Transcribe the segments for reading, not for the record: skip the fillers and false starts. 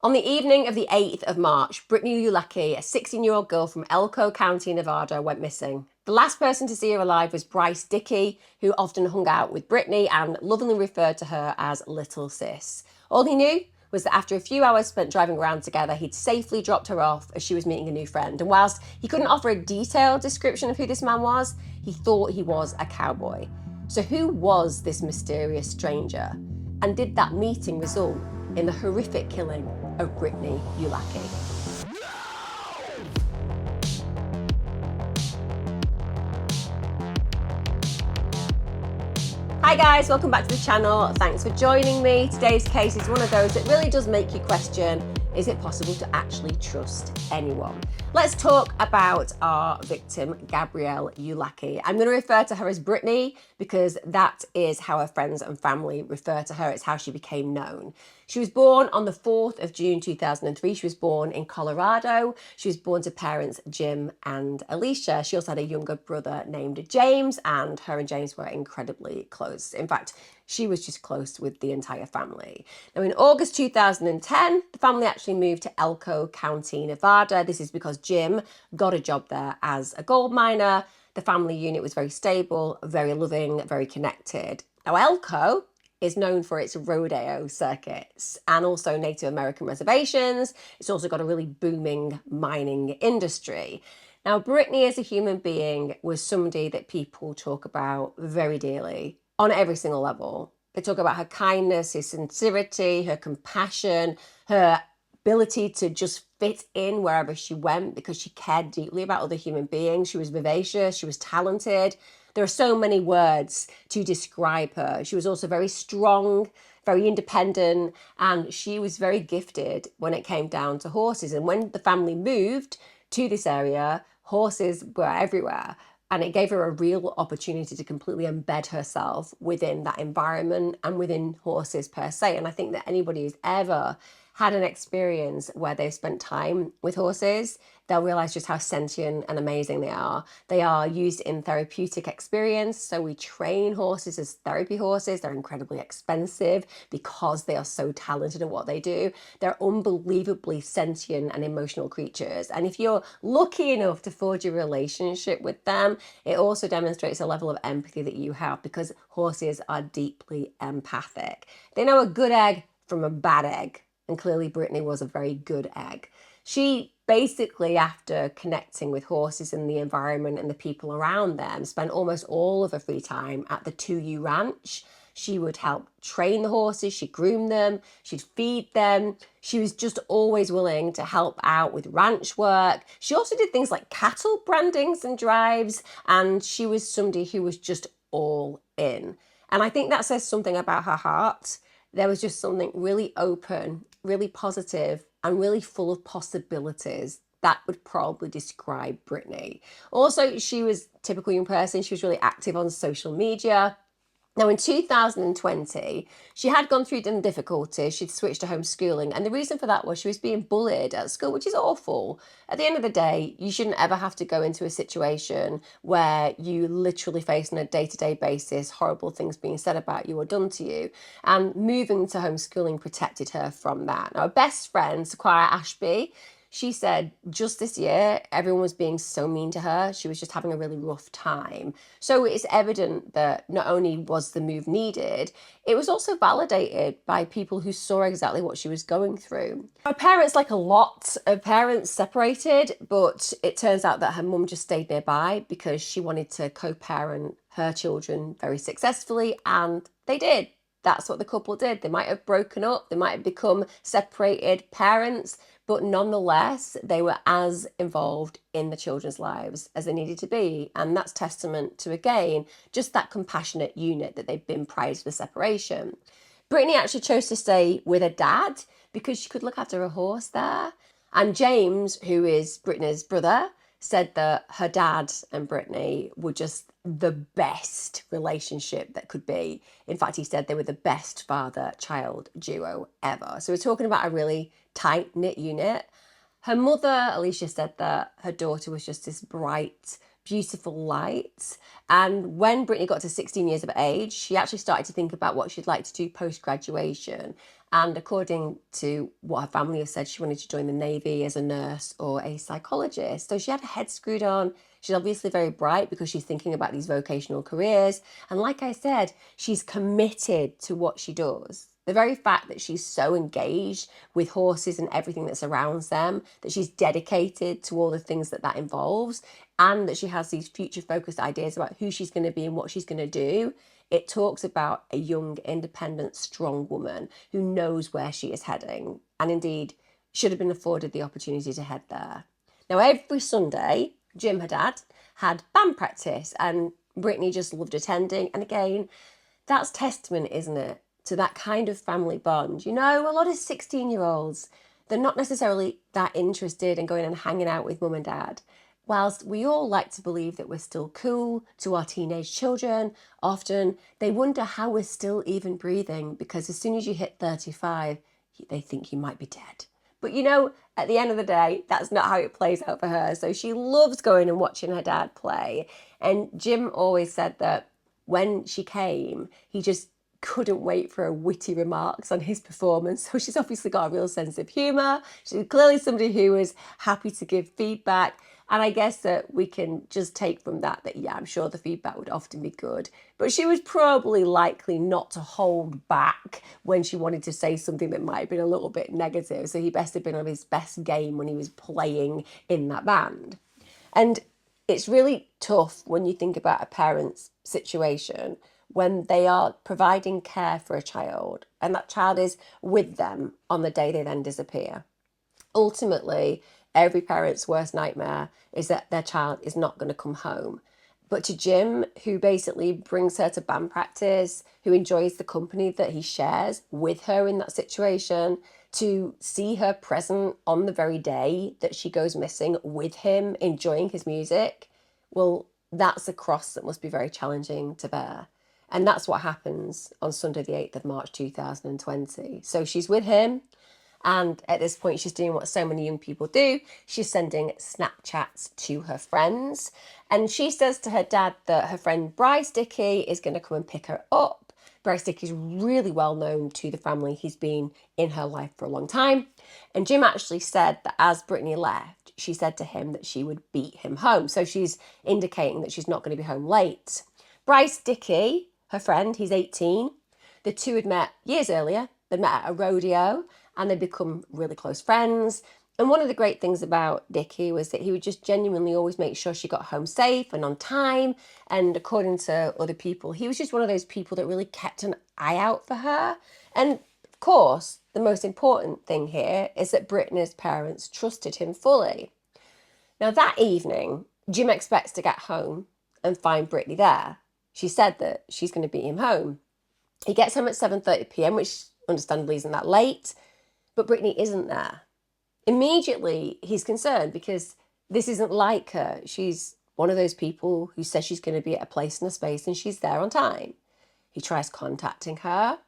On the evening of the 8th of March, Britney Ujlaky, a 16-year-old girl from Elko County, Nevada, went missing. The last person to see her alive was Bryce Dickey, who often hung out with Britney and lovingly referred to her as Little Sis. All he knew was that after a few hours spent driving around together, he'd safely dropped her off as she was meeting a new friend. And whilst he couldn't offer a detailed description of who this man was, he thought he was a cowboy. So who was this mysterious stranger? And did that meeting result in the horrific killing of Britney Ujlaky? Hi guys, welcome back to the channel. Thanks for joining me. Today's case is one of those that really does make you question, is it possible to actually trust anyone? Let's talk about our victim, Gabrielle Ujlaky. I'm going to refer to her as Britney because that is how her friends and family refer to her. It's how she became known. She was born on the 4th of June 2003. She was born in Colorado. She was born to parents Jim and Alicia. She also had a younger brother named James, and her and James were incredibly close. In fact, she was just close with the entire family. Now, in August 2010, the family actually moved to Elko County, Nevada. This is because Jim got a job there as a gold miner. The family unit was very stable, very loving, very connected. Now, Elko is known for its rodeo circuits and also Native American reservations. It's also got a really booming mining industry. Now, Britney as a human being was somebody that people talk about very dearly on every single level. They talk about her kindness, her sincerity, her compassion, her ability to just fit in wherever she went because she cared deeply about other human beings. She was vivacious, she was talented. There are so many words to describe her. She was also very strong, very independent, and she was very gifted when it came down to horses. And when the family moved to this area, horses were everywhere. And it gave her a real opportunity to completely embed herself within that environment and within horses per se. And I think that anybody who's ever had an experience where they've spent time with horses, they'll realize just how sentient and amazing they are. They are used in therapeutic experience. So we train horses as therapy horses. They're incredibly expensive because they are so talented at what they do. They're unbelievably sentient and emotional creatures. And if you're lucky enough to forge a relationship with them, it also demonstrates a level of empathy that you have because horses are deeply empathic. They know a good egg from a bad egg. And clearly Britney was a very good egg. She basically, after connecting with horses and the environment and the people around them, spent almost all of her free time at the 2U Ranch. She would help train the horses, she'd groom them, she'd feed them. She was just always willing to help out with ranch work. She also did things like cattle brandings and drives, and she was somebody who was just all in. And I think that says something about her heart. There was just something really open, really positive, and really full of possibilities that would probably describe Britney. Also, she was a typical young person. She was really active on social media. Now, in 2020, she had gone through some difficulties. She'd switched to homeschooling. And the reason for that was she was being bullied at school, which is awful. At the end of the day, you shouldn't ever have to go into a situation where you literally face on a day-to-day basis horrible things being said about you or done to you. And moving to homeschooling protected her from that. Now, her best friend, Sequoia Ashby, she said just this year, everyone was being so mean to her. She was just having a really rough time. So it's evident that not only was the move needed, it was also validated by people who saw exactly what she was going through. Her parents, like a lot of parents, separated, but it turns out that her mum just stayed nearby because she wanted to co-parent her children very successfully, and they did. That's what the couple did. They might have broken up, they might have become separated parents, but nonetheless, they were as involved in the children's lives as they needed to be. And that's testament to, again, just that compassionate unit that they've been prior to the separation. Britney actually chose to stay with her dad because she could look after a horse there. And James, who is Britney's brother, said that her dad and Britney were just the best relationship that could be. In fact, he said they were the best father-child duo ever. So we're talking about a really tight-knit unit. Her mother, Alicia, said that her daughter was just this bright, beautiful light. And when Britney got to 16 years of age, she actually started to think about what she'd like to do post-graduation. And according to what her family has said, she wanted to join the Navy as a nurse or a psychologist. So she had her head screwed on. She's obviously very bright because she's thinking about these vocational careers. And like I said, she's committed to what she does. The very fact that she's so engaged with horses and everything that surrounds them, that she's dedicated to all the things that involves, and that she has these future focused ideas about who she's going to be and what she's going to do, it talks about a young, independent, strong woman who knows where she is heading, and indeed should have been afforded the opportunity to head there. Now, every Sunday, Jim, her dad, had band practice, and Britney just loved attending. And again, that's testament, isn't it, to that kind of family bond. You know, a lot of 16-year-olds, they're not necessarily that interested in going and hanging out with mum and dad. Whilst we all like to believe that we're still cool to our teenage children, often they wonder how we're still even breathing, because as soon as you hit 35, they think you might be dead. But you know, at the end of the day, that's not how it plays out for her. So she loves going and watching her dad play. And Jim always said that when she came, he just couldn't wait for her witty remarks on his performance. So she's obviously got a real sense of humour. She's clearly somebody who is happy to give feedback. And I guess that we can just take from that, yeah, I'm sure the feedback would often be good. But she was probably likely not to hold back when she wanted to say something that might have been a little bit negative. So he best have been on his best game when he was playing in that band. And it's really tough when you think about a parent's situation when they are providing care for a child and that child is with them on the day they then disappear. Ultimately, every parent's worst nightmare is that their child is not going to come home. But to Jim, who basically brings her to band practice, who enjoys the company that he shares with her in that situation, to see her present on the very day that she goes missing with him, enjoying his music, well, that's a cross that must be very challenging to bear. And that's what happens on Sunday, the 8th of March, 2020. So she's with him. And at this point, she's doing what so many young people do. She's sending Snapchats to her friends. And she says to her dad that her friend Bryce Dickey is going to come and pick her up. Bryce Dickey is really well known to the family. He's been in her life for a long time. And Jim actually said that as Britney left, she said to him that she would beat him home. So she's indicating that she's not going to be home late. Bryce Dickey, her friend, he's 18. The two had met years earlier. They'd met at a rodeo and they'd become really close friends. And one of the great things about Dickey was that he would just genuinely always make sure she got home safe and on time. And according to other people, he was just one of those people that really kept an eye out for her. And of course, the most important thing here is that Britney's parents trusted him fully. Now that evening, Jim expects to get home and find Britney there. She said that she's going to beat him home. He gets home at 7:30 p.m, which understandably isn't that late, but Britney isn't there. Immediately, he's concerned because this isn't like her. She's one of those people who says she's going to be at a place and a space and she's there on time. He tries contacting her,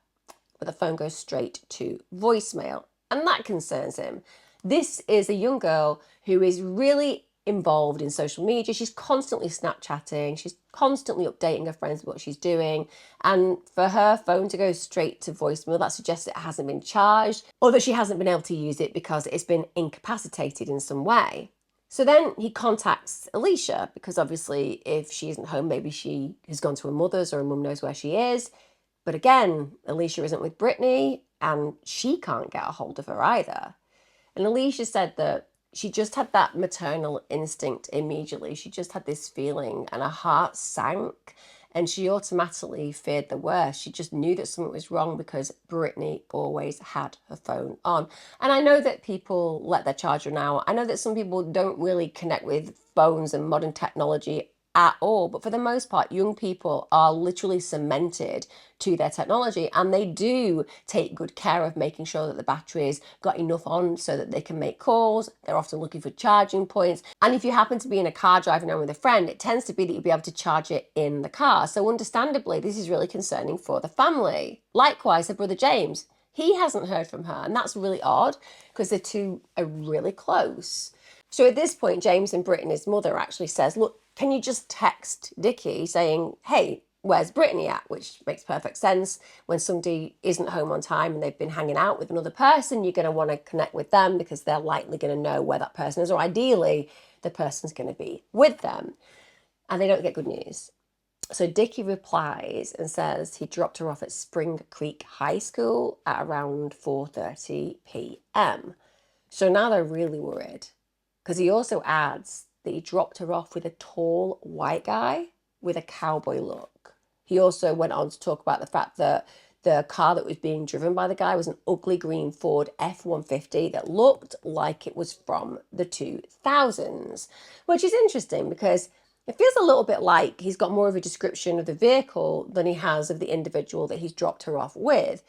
but the phone goes straight to voicemail, and that concerns him. This is a young girl who is really involved in social media. She's constantly Snapchatting. She's constantly updating her friends with what she's doing. And for her phone to go straight to voicemail, that suggests it hasn't been charged or that she hasn't been able to use it because it's been incapacitated in some way. So then he contacts Alicia because obviously if she isn't home, maybe she has gone to her mother's or her mum knows where she is. But again, Alicia isn't with Britney and she can't get a hold of her either. And Alicia said that she just had that maternal instinct immediately. She just had this feeling and her heart sank and she automatically feared the worst. She just knew that something was wrong because Britney always had her phone on. And I know that people let their charger now. I know that some people don't really connect with phones and modern technology at all, but for the most part, young people are literally cemented to their technology and they do take good care of making sure that the battery's got enough on so that they can make calls. They're often looking for charging points. And if you happen to be in a car driving around with a friend, it tends to be that you'll be able to charge it in the car. So understandably, this is really concerning for the family. Likewise, her brother James, he hasn't heard from her. And that's really odd because the two are really close. So at this point, James and Britney's mother actually says, look, can you just text Dickey saying, hey, where's Britney at? Which makes perfect sense. When somebody isn't home on time and they've been hanging out with another person, you're going to want to connect with them because they're likely going to know where that person is, or ideally, the person's going to be with them. And they don't get good news. So Dickey replies and says he dropped her off at Spring Creek High School at around 4:30 p.m. So now they're really worried, because he also adds that he dropped her off with a tall white guy with a cowboy look. He also went on to talk about the fact that the car that was being driven by the guy was an ugly green Ford F-150 that looked like it was from the 2000s, which is interesting because it feels a little bit like he's got more of a description of the vehicle than he has of the individual that he's dropped her off with.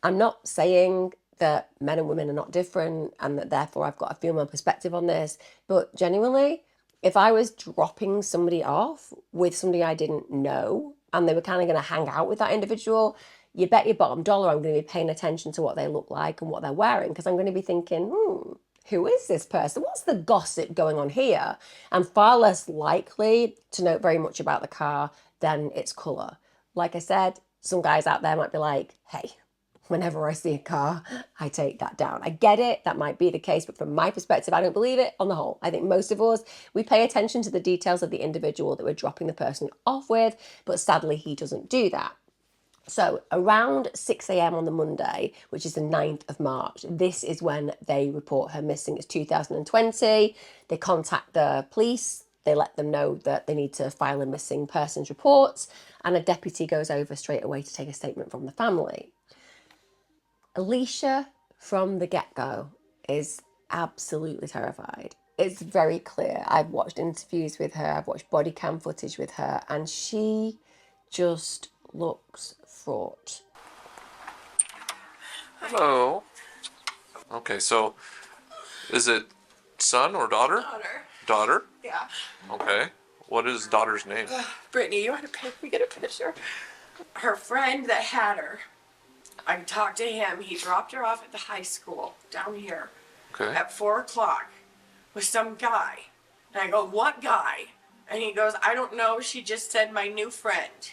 I'm not saying that men and women are not different and that therefore I've got a female perspective on this, but genuinely, if I was dropping somebody off with somebody I didn't know and they were kind of going to hang out with that individual, you bet your bottom dollar I'm going to be paying attention to what they look like and what they're wearing, because I'm going to be thinking, who is this person? What's the gossip going on here? I'm far less likely to know very much about the car than its colour. Like I said, some guys out there might be like, hey, whenever I see a car, I take that down. I get it, that might be the case, but from my perspective, I don't believe it on the whole. I think most of us, we pay attention to the details of the individual that we're dropping the person off with, but sadly he doesn't do that. So around 6 a.m. on the Monday, which is the 9th of March, this is when they report her missing. It's 2020. They contact the police. They let them know that they need to file a missing persons report, and a deputy goes over straight away to take a statement from the family. Alicia, from the get-go, is absolutely terrified. It's very clear. I've watched interviews with her. I've watched body cam footage with her, and she just looks fraught. Hello. Okay, so is it son or daughter? Daughter. Daughter? Yeah. Okay. What is daughter's name? Brittany, you want to get a picture? Her friend that had her, I talked to him. He dropped her off at the high school down here Okay. at 4 o'clock with some guy. And I go, what guy? And he goes, I don't know. She just said my new friend.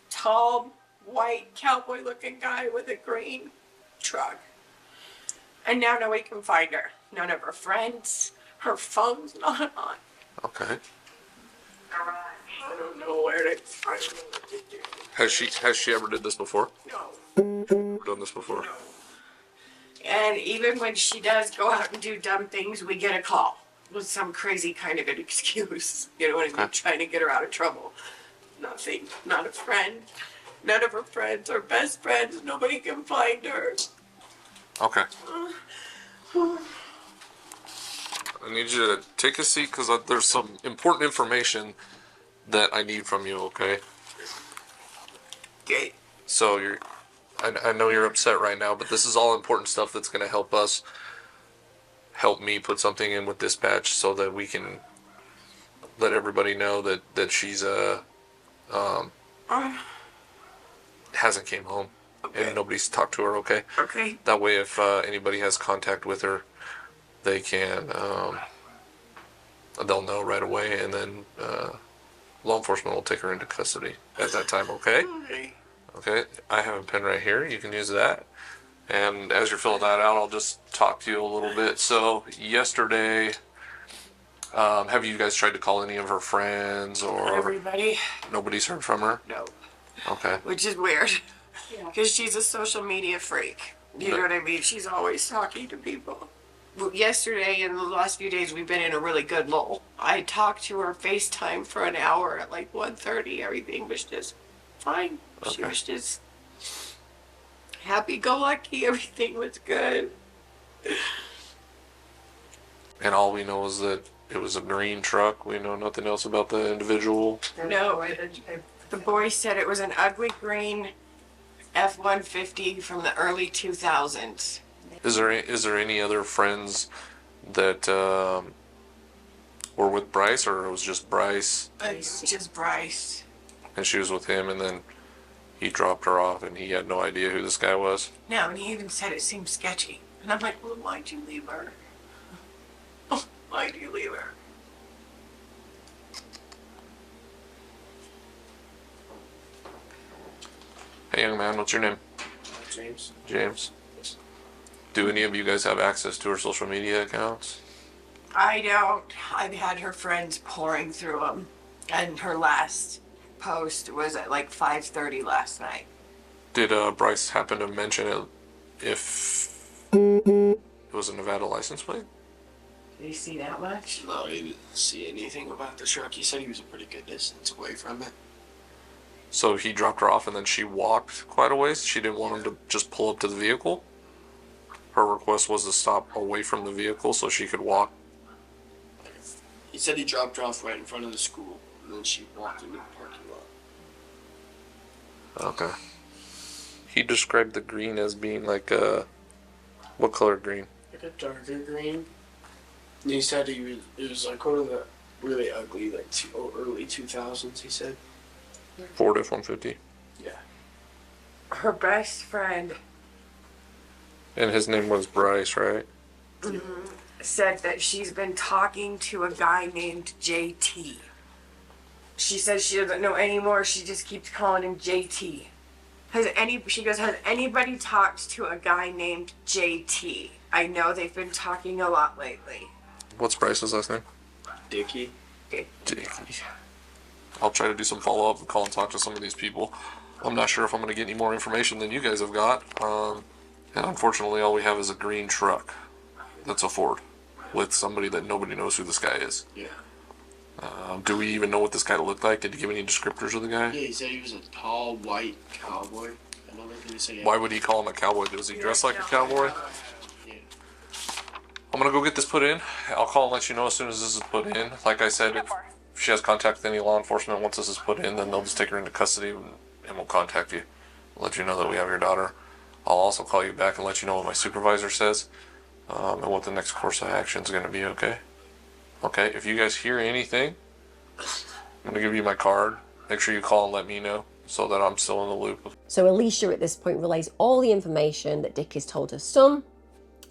Tall, white, cowboy-looking guy with a green truck. And now nobody can find her. None of her friends. Her phone's not on. Okay. I don't know where to. I don't know what to do. Has she ever did this before? No. Done this before? No. And even when she does go out and do dumb things, we get a call with some crazy kind of an excuse. You know what I mean? Trying to get her out of trouble. Nothing. Not a friend. None of her friends are best friends. Nobody can find her. Okay. I need you to take a seat because there's some important information that I need from you, okay? Okay. So I know you're upset right now, but this is all important stuff that's going to help me put something in with dispatch so that we can let everybody know that she's hasn't came home and nobody's talked to her, okay? Okay. That way if anybody has contact with her, they can they'll know right away, and then law enforcement will take her into custody at that time, okay? Okay. Okay, I have a pen right here. You can use that. And as you're filling that out, I'll just talk to you a little bit. So yesterday, have you guys tried to call any of her friends or Everybody. nobody's heard from her? No. Okay. Which is weird. Because she's a social media freak. You know what I mean? She's always talking to people. Yesterday and the last few days, we've been in a really good lull. I talked to her FaceTime for an hour at like 1:30. Everything was just fine. She was just happy-go-lucky. Everything was good. And all we know is that it was a green truck. We know nothing else about the individual. No, the boy said it was an ugly green F-150 from the early 2000s. Is there any other friends that were with Bryce, or it was just Bryce? It's just Bryce. And she was with him, and then he dropped her off, and he had no idea who this guy was? No, and he even said it seemed sketchy. And I'm like, well, why'd you leave her? Why'd you leave her? Hey, young man, what's your name? James. James. Do any of you guys have access to her social media accounts? I don't. I've had her friends pouring through them, and her last post was at like 5:30 last night. Did Bryce happen to mention it if it was a Nevada license plate? Did you see that much? No, he didn't see anything about the truck. He said he was a pretty good distance away from it. So he dropped her off and then she walked quite a ways? She didn't want him to just pull up to the vehicle? Her request was to stop away from the vehicle so she could walk. He said he dropped her off right in front of the school, and then she walked into the parking lot. Okay. He described the green as being like a... What color green? Like a darker green. And he said it was like one of the really ugly, like early 2000s, he said. Ford F-150. Yeah. Her best friend And his name was Bryce, right? said that she's been talking to a guy named JT. She says she doesn't know anymore. She just keeps calling him JT. She goes, has anybody talked to a guy named JT? I know they've been talking a lot lately. What's Bryce's last name? Dickey. Dickey. I'll try to do some follow-up and call and talk to some of these people. I'm not sure if I'm going to get any more information than you guys have got. And unfortunately, all we have is a green truck. That's a Ford. With somebody that nobody knows who this guy is. Yeah. Do we even know what this guy looked like? Did he give any descriptors of the guy? Yeah, he said he was a tall, white cowboy. Another thing he said. Why would he call him a cowboy? Does he dress like a cowboy? Yeah. I'm going to go get this put in. I'll call and let you know as soon as this is put in. Like I said, if she has contact with any law enforcement once this is put in, then they'll just take her into custody and we'll contact you. Let you know that we have your daughter. I'll also call you back and let you know what my supervisor says and what the next course of action is going to be, okay? Okay, if you guys hear anything, I'm going to give you my card. Make sure you call and let me know so that I'm still in the loop. So Alicia at this point relays all the information that Dick has told her son.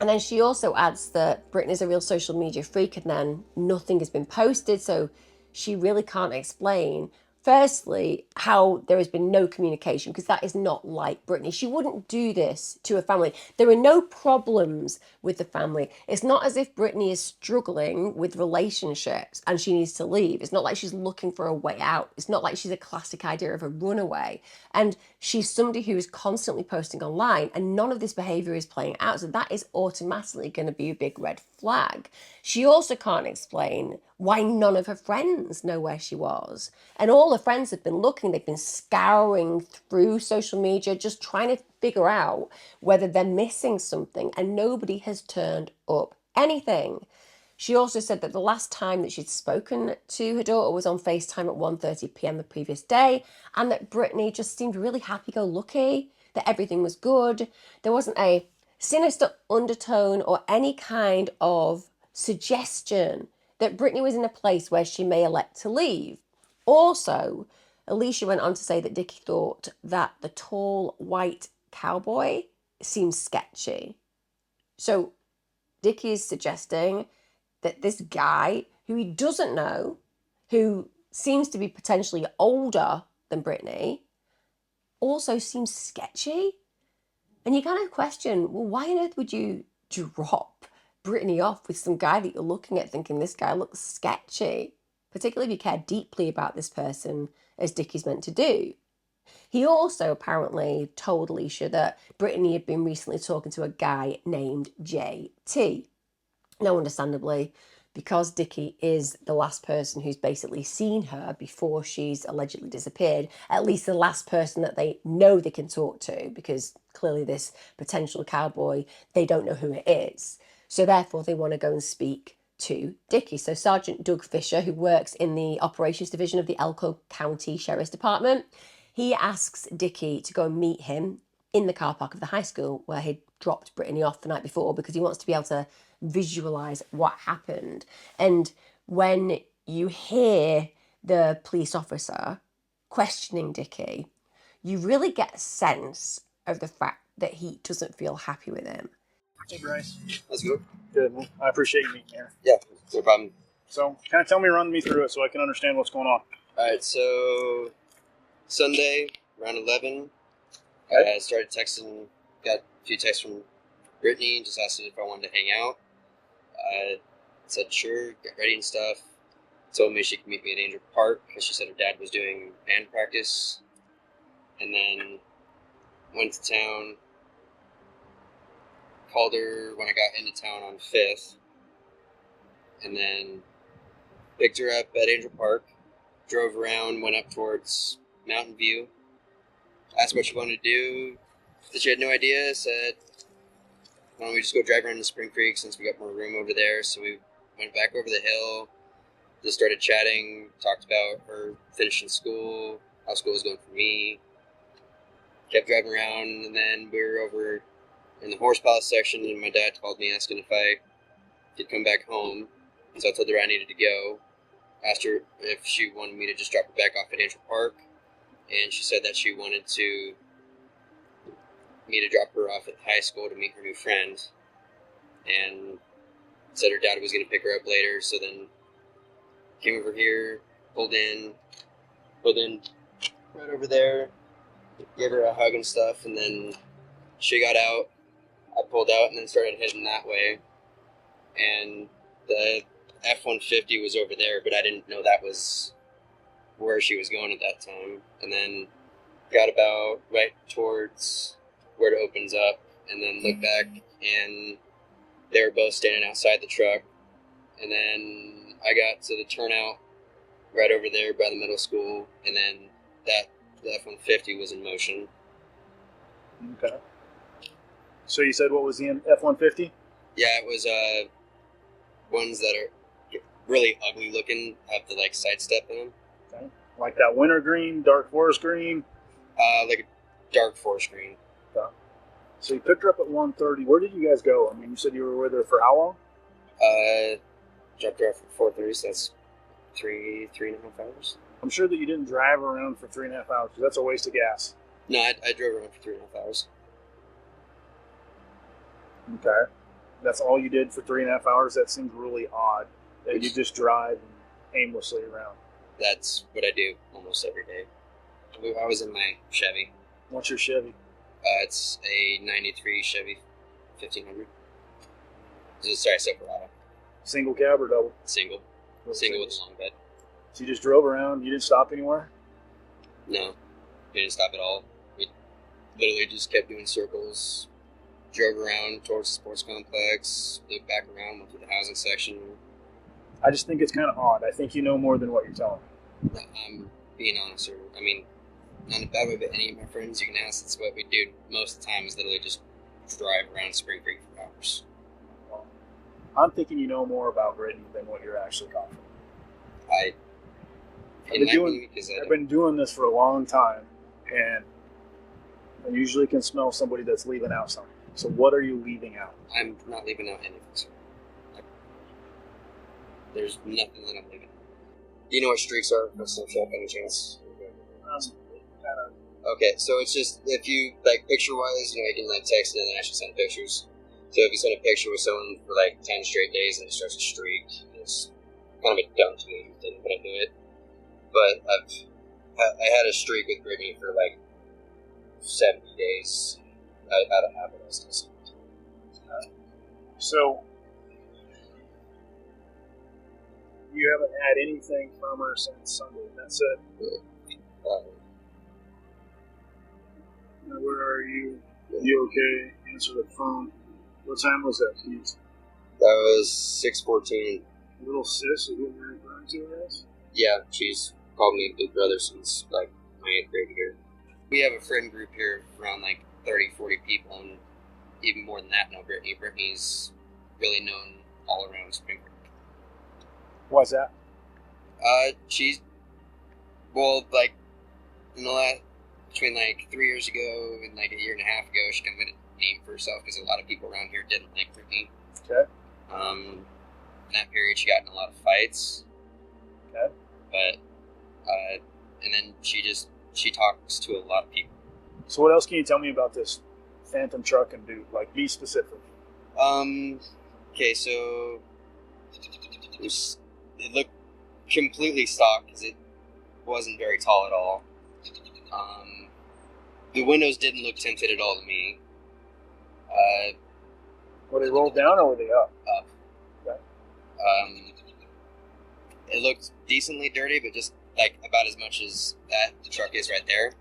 And then she also adds that Britney's a real social media freak and then nothing has been posted. So she really can't explain, firstly, how there has been no communication, because that is not like Britney. She wouldn't do this to her family. There are no problems with the family. It's not as if Britney is struggling with relationships and she needs to leave. It's not like she's looking for a way out. It's not like she's a classic idea of a runaway. And she's somebody who is constantly posting online and none of this behavior is playing out. So that is automatically going to be a big red flag. She also can't explain why none of her friends know where she was. And all her friends have been looking, they've been scouring through social media, just trying to figure out whether they're missing something, and nobody has turned up anything. She also said that the last time that she'd spoken to her daughter was on FaceTime at 1:30 p.m. the previous day, and that Britney just seemed really happy-go-lucky, that everything was good. There wasn't a sinister undertone or any kind of suggestion that Britney was in a place where she may elect to leave. Also, Alicia went on to say that Dickey thought that the tall white cowboy seemed sketchy. So Dickey is suggesting that this guy, who he doesn't know, who seems to be potentially older than Britney, also seems sketchy. And you kind of question, well, why on earth would you drop Britney off with some guy that you're looking at thinking this guy looks sketchy, particularly if you care deeply about this person as Dickey's meant to do. He also apparently told Alicia that Britney had been recently talking to a guy named JT. Now, understandably, because Dickey is the last person who's basically seen her before she's allegedly disappeared, at least the last person that they know they can talk to, because clearly this potential cowboy, they don't know who it is. So therefore, they want to go and speak to Dickey. So Sergeant Doug Fisher, who works in the operations division of the Elko County Sheriff's Department, he asks Dickey to go and meet him in the car park of the high school where he'd dropped Britney off the night before, because he wants to be able to visualize what happened. And when you hear the police officer questioning Dickey, you really get a sense of the fact that he doesn't feel happy with him. Hey, Bryce. How's it going? Good, man. I appreciate you being here. Yeah, no problem. So, kind of run me through it so I can understand what's going on. All right, so Sunday around 11, I started texting, got a few texts from Brittany, just asked if I wanted to hang out. I said sure, get ready and stuff. Told me she could meet me at Angel Park because she said her dad was doing band practice. And then went to town, called her when I got into town on 5th, and then picked her up at Angel Park, drove around, went up towards Mountain View, asked what she wanted to do. She had no idea, said, why don't we just go drive around to Spring Creek since we got more room over there. So we went back over the hill, just started chatting, talked about her finishing school, how school was going for me. Kept driving around, and then we were over in the horse palace section, and my dad called me asking if I could come back home. So I told her I needed to go. Asked her if she wanted me to just drop her back off at Angel Park, and she said that she wanted me to drop her off at high school to meet her new friend, and said her dad was going to pick her up later. So then came over here, pulled in right over there, gave her a hug and stuff, and then she got out. I pulled out and then started heading that way, and the F-150 was over there, but I didn't know that was where she was going at that time. And then got about right towards where it opens up, and then looked back, and they were both standing outside the truck. And then I got to the turnout right over there by the middle school, and then the F-150 was in motion. Okay. So you said what was the F-150? Yeah, it was ones that are really ugly looking, have the like sidestep in them. Okay. Like that winter green, dark forest green? Like a dark forest green. Okay. So you picked her up at 1:30. Where did you guys go? I mean, you said you were with her for how long? Dropped her off at 4:30, so that's three and a half hours. I'm sure that you didn't drive around for 3.5 hours, because that's a waste of gas. No, I drove around for 3.5 hours. Okay. That's all you did for 3.5 hours? That seems really odd. That you just drive aimlessly around. That's what I do almost every day. I was in my Chevy. What's your Chevy? It's a 93 Chevy 1500. Sorry, Silverado. Single cab or double? Single. Single with a long bed. So you just drove around? You didn't stop anywhere? No, we didn't stop at all. We literally just kept doing circles. Drove around towards the sports complex, looked back around, went through the housing section. I just think it's kind of odd. I think you know more than what you're telling me. I'm being honest, sir. I mean, not in a bad way, but any of my friends you can ask, that's what we do most of the time is literally just drive around Spring Creek for hours. Well, I'm thinking you know more about Britney than what you're actually offering. I've been doing this for a long time, and I usually can smell somebody that's leaving out something. So what are you leaving out? I'm not leaving out anything, sir. There's nothing that I'm leaving out. Do you know what streaks are? Let's not check any chance. Okay, so it's just, if you, like, picture-wise, you can, like, text and then actually send pictures. So if you send a picture with someone for, like, 10 straight days and it starts to streak, it's kind of a dumb thing, but I do it. But I had a streak with Britney for, like, 70 days. Out of habit, I still see it. So you haven't had anything from her since Sunday. That's it. Now, where are you? You okay? Answer the phone. What time was that, please? That was 6:14. Little sis is what you're referring to as? Yeah, she's called me big brother since, like, my 8th grade year. We have a friend group here around, like, 30, 40 people, and even more than that know Britney. Britney's really known all around Spring Creek. Why's that? She's, well, like, in the last, between, like, 3 years ago and, like, a year and a half ago, she kind of made a name for herself because a lot of people around here didn't like Britney. Okay. In that period, she got in a lot of fights. Okay. But, and then she talks to a lot of people. So what else can you tell me about this phantom truck and dude? Like, be specific. Okay, so it looked completely stock because it wasn't very tall at all. The windows didn't look tinted at all to me. Were they rolled down or were they up? Up. Okay. It looked decently dirty, but just like about as much as that the truck is right there.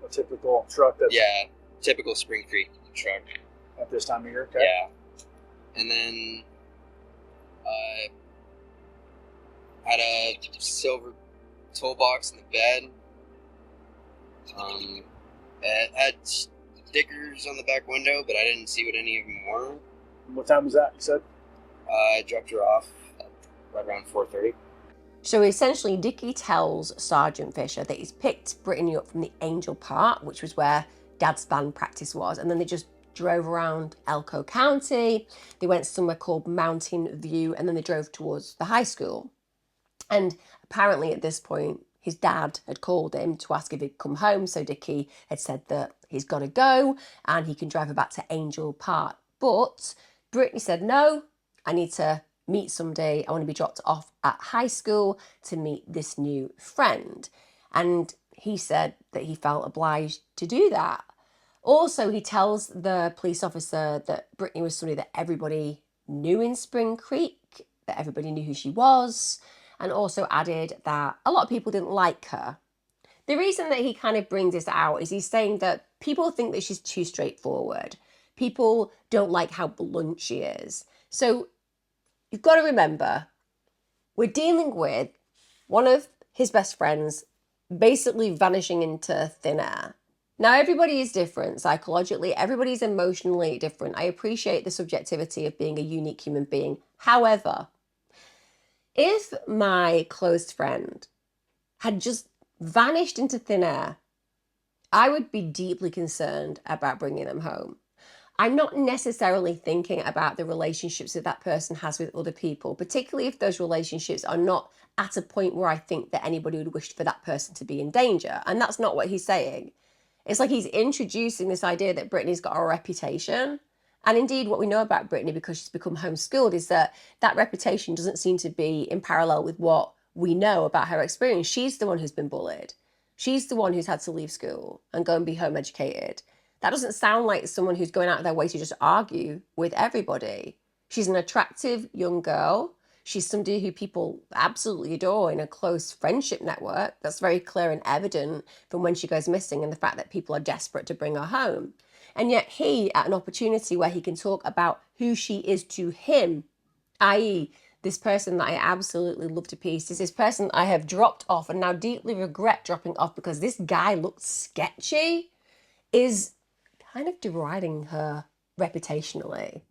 A typical truck that's Yeah, typical Spring Creek truck. at this time of year. Okay. Yeah. And then had a silver toolbox in the bed. It had stickers on the back window, but I didn't see what any of them were. What time was that, you said? I dropped her off right around 4:30. So essentially, Dickey tells Sergeant Fisher that he's picked Brittany up from the Angel Park, which was where Dad's band practice was, and then they just drove around Elko County. They went somewhere called Mountain View, and then they drove towards the high school. And apparently at this point, his dad had called him to ask if he'd come home, so Dickey had said that he's got to go and he can drive her back to Angel Park. But Brittany said, no, I need to meet somebody. I want to be dropped off at high school to meet this new friend. And he said that he felt obliged to do that. Also, he tells the police officer that Brittany was somebody that everybody knew in Spring Creek, that everybody knew who she was, and also added that a lot of people didn't like her. The reason that he kind of brings this out is he's saying that people think that she's too straightforward. People don't like how blunt she is. So you've got to remember, we're dealing with one of his best friends basically vanishing into thin air. Now, everybody is different psychologically. Everybody's emotionally different. I appreciate the subjectivity of being a unique human being. However, if my close friend had just vanished into thin air, I would be deeply concerned about bringing them home. I'm not necessarily thinking about the relationships that that person has with other people, particularly if those relationships are not at a point where I think that anybody would wish for that person to be in danger. And that's not what he's saying. It's like he's introducing this idea that Brittany's got a reputation. And indeed, what we know about Brittany, because she's become homeschooled, is that that reputation doesn't seem to be in parallel with what we know about her experience. She's the one who's been bullied. She's the one who's had to leave school and go and be home educated. That doesn't sound like someone who's going out of their way to just argue with everybody. She's an attractive young girl. She's somebody who people absolutely adore in a close friendship network. That's very clear and evident from when she goes missing and the fact that people are desperate to bring her home. And yet he, at an opportunity where he can talk about who she is to him, i.e. this person that I absolutely love to pieces, this person I have dropped off and now deeply regret dropping off because this guy looked sketchy, is kind of deriding her reputationally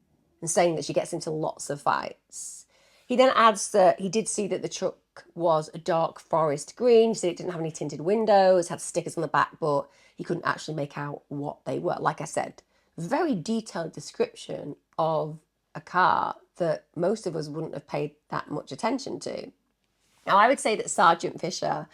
and saying that she gets into lots of fights. He then adds that he did see that the truck was a dark forest green, so it didn't have any tinted windows, had stickers on the back, but he couldn't actually make out what they were. Like I said, very detailed description of a car that most of us wouldn't have paid that much attention to. Now, I would say that Sergeant Fisher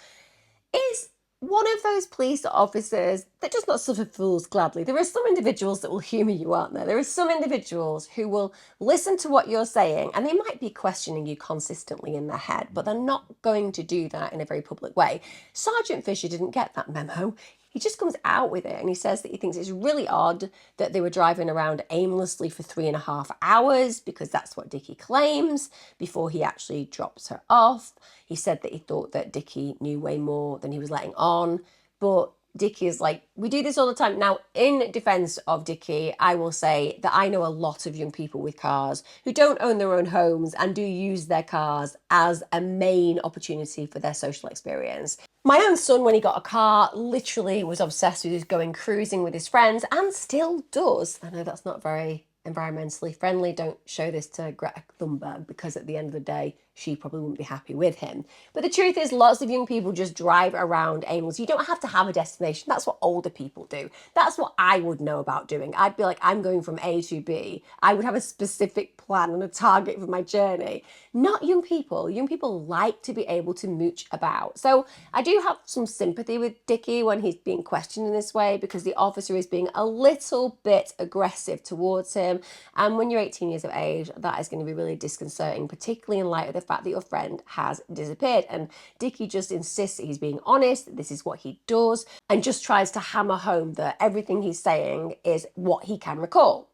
is one of those police officers that does not suffer fools gladly. There are some individuals that will humour you, aren't there? There are some individuals who will listen to what you're saying and they might be questioning you consistently in their head, but they're not going to do that in a very public way. Sergeant Fisher didn't get that memo. He just comes out with it and he says that he thinks it's really odd that they were driving around aimlessly for 3.5 hours, because that's what Dickey claims, before he actually drops her off. He said that he thought that Dickey knew way more than he was letting on, but Dickey is like, we do this all the time. Now, in defense of Dickey, I will say that I know a lot of young people with cars who don't own their own homes and do use their cars as a main opportunity for their social experience. My own son, when he got a car, literally was obsessed with going cruising with his friends and still does. I know that's not very environmentally friendly. Don't show this to Greta Thunberg, because at the end of the day, she probably wouldn't be happy with him. But the truth is, lots of young people just drive around aimlessly. You don't have to have a destination. That's what older people do. That's what I would know about doing. I'd be like, I'm going from A to B. I would have a specific plan and a target for my journey. Not young people. Young people like to be able to mooch about. So I do have some sympathy with Dickey when he's being questioned in this way, because the officer is being a little bit aggressive towards him. And when you're 18 years of age, that is going to be really disconcerting, particularly in light of the fact that your friend has disappeared. And Dickey just insists that he's being honest, that this is what he does, and just tries to hammer home that everything he's saying is what he can recall.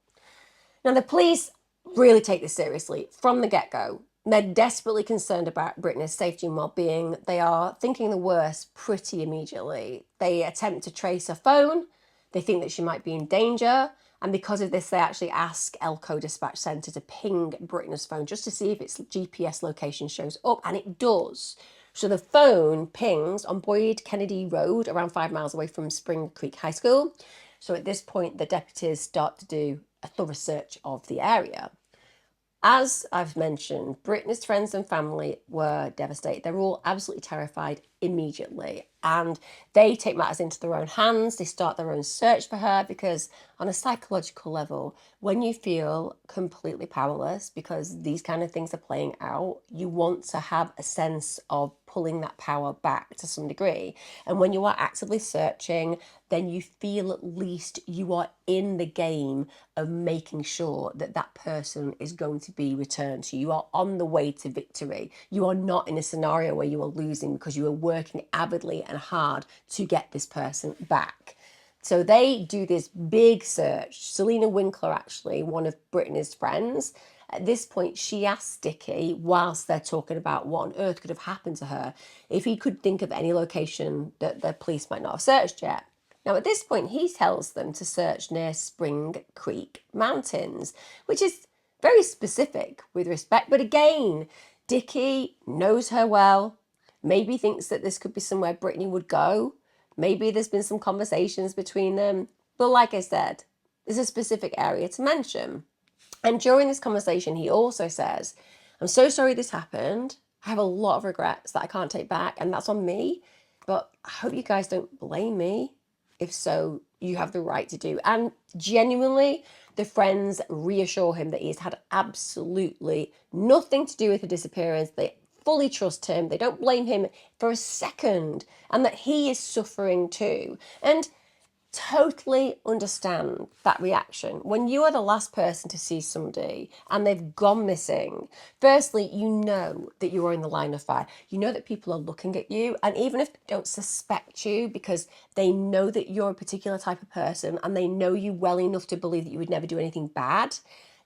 Now, the police really take this seriously from the get-go. They're desperately concerned about Britney's safety and well-being. They are thinking the worst pretty immediately. They attempt to trace her phone. They think that she might be in danger. And because of this, they actually ask Elko Dispatch Centre to ping Britney's phone just to see if its GPS location shows up. And it does. So the phone pings on Boyd Kennedy Road, around 5 miles away from Spring Creek High School. So at this point, the deputies start to do a thorough search of the area. As I've mentioned, Britney's friends and family were devastated. They were all absolutely terrified immediately, and they take matters into their own hands. They start their own search for her because on a psychological level, when you feel completely powerless because these kind of things are playing out, you want to have a sense of pulling that power back to some degree. And when you are actively searching, then you feel at least you are in the game of making sure that that person is going to be returned to you. You are on the way to victory. You are not in a scenario where you are losing because you are working avidly and hard to get this person back. So they do this big search. Selena Winkler, actually, one of Britney's friends, at this point, she asks Dickey, whilst they're talking about what on earth could have happened to her, if he could think of any location that the police might not have searched yet. Now, at this point, he tells them to search near Spring Creek Mountains, which is very specific with respect. But again, Dickey knows her well, maybe thinks that this could be somewhere Britney would go. Maybe there's been some conversations between them. But like I said, there's a specific area to mention. And during this conversation, he also says, I'm so sorry this happened. I have a lot of regrets that I can't take back, and that's on me. But I hope you guys don't blame me. If so, you have the right to do. And genuinely, the friends reassure him that he's had absolutely nothing to do with the disappearance. They fully trust him. They don't blame him for a second, and that he is suffering too. And totally understand that reaction. When you are the last person to see somebody and they've gone missing, firstly, you know that you are in the line of fire. You know that people are looking at you, and even if they don't suspect you because they know that you're a particular type of person and they know you well enough to believe that you would never do anything bad,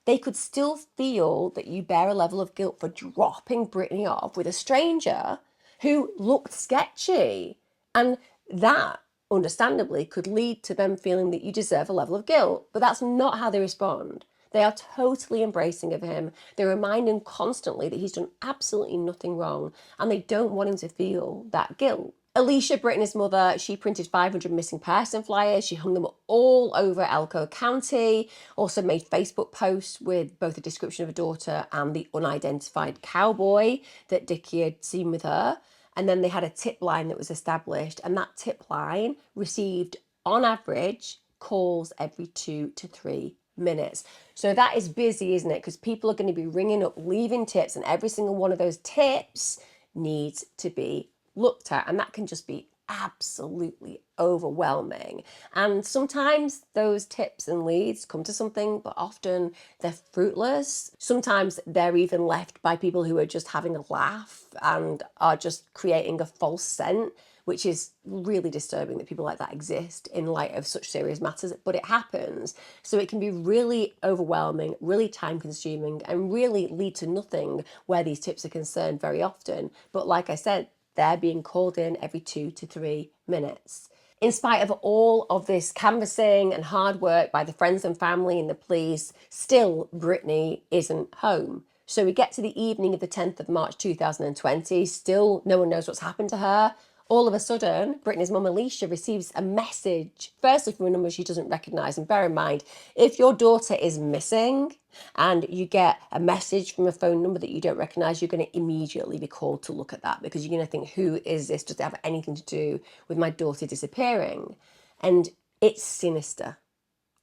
they could still feel that you bear a level of guilt for dropping Britney off with a stranger who looked sketchy. And that, understandably, could lead to them feeling that you deserve a level of guilt. But that's not how they respond. They are totally embracing of him. They remind him constantly that he's done absolutely nothing wrong, and they don't want him to feel that guilt. Alicia, Britney's mother, she printed 500 missing person flyers. She hung them all over Elko County, also made Facebook posts with both a description of her daughter and the unidentified cowboy that Dickey had seen with her. And then they had a tip line that was established, and that tip line received, on average, calls every 2 to 3 minutes. So that is busy, isn't it? Because people are going to be ringing up, leaving tips, and every single one of those tips needs to be looked at, and that can just be absolutely overwhelming. And sometimes those tips and leads come to something, but often they're fruitless. Sometimes they're even left by people who are just having a laugh and are just creating a false scent, which is really disturbing that people like that exist in light of such serious matters, but it happens. So it can be really overwhelming, really time consuming, and really lead to nothing where these tips are concerned very often. But like I said, they're being called in every 2 to 3 minutes. In spite of all of this canvassing and hard work by the friends and family and the police, still Britney isn't home. So we get to the evening of the 10th of March 2020, still no one knows what's happened to her. All of a sudden, Britney's mum Alicia receives a message, firstly from a number she doesn't recognise. And bear in mind, if your daughter is missing and you get a message from a phone number that you don't recognise, you're going to immediately be called to look at that because you're going to think, who is this? Does it have anything to do with my daughter disappearing? And it's sinister.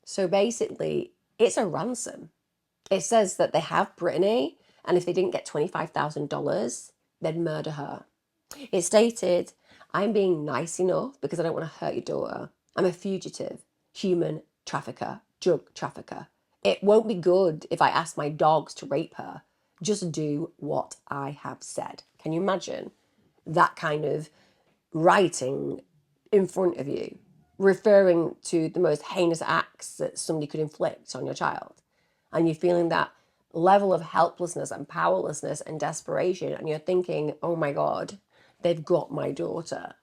So basically, it's a ransom. It says that they have Britney, and if they didn't get $25,000, they'd murder her. It stated, I'm being nice enough because I don't want to hurt your daughter. I'm a fugitive, human trafficker, drug trafficker. It won't be good if I ask my dogs to rape her. Just do what I have said. Can you imagine that kind of writing in front of you, referring to the most heinous acts that somebody could inflict on your child? And you're feeling that level of helplessness and powerlessness and desperation, and you're thinking, oh my God, they've got my daughter.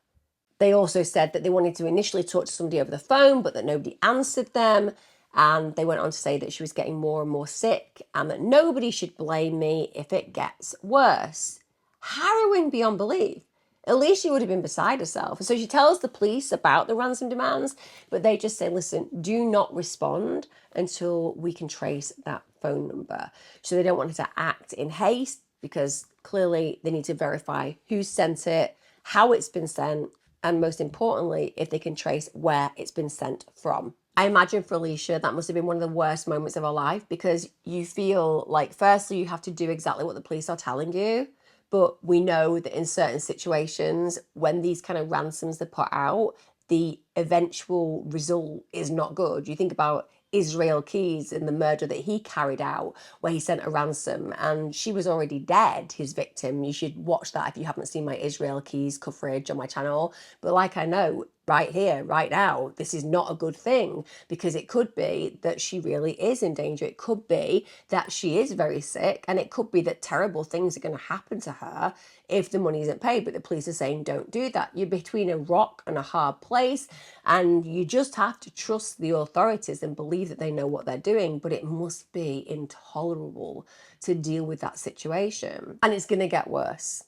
They also said that they wanted to initially talk to somebody over the phone, but that nobody answered them. And they went on to say that she was getting more and more sick and that nobody should blame me if it gets worse. Harrowing beyond belief. Alicia would have been beside herself. So she tells the police about the ransom demands, but they just say, listen, do not respond until we can trace that phone number. So they don't want her to act in haste because clearly they need to verify who sent it, how it's been sent, and most importantly, if they can trace where it's been sent from. I imagine for Alicia, that must have been one of the worst moments of her life because you feel like, firstly, you have to do exactly what the police are telling you. But we know that in certain situations, when these kind of ransoms are put out, the eventual result is not good. You think about Israel Keys and the murder that he carried out, where he sent a ransom and she was already dead, his victim. You should watch that if you haven't seen my Israel Keys coverage on my channel. But like I know, right here, right now, this is not a good thing because it could be that she really is in danger. It could be that she is very sick and it could be that terrible things are going to happen to her if the money isn't paid. But the police are saying, don't do that. You're between a rock and a hard place and you just have to trust the authorities and believe that they know what they're doing. But it must be intolerable to deal with that situation. And it's going to get worse.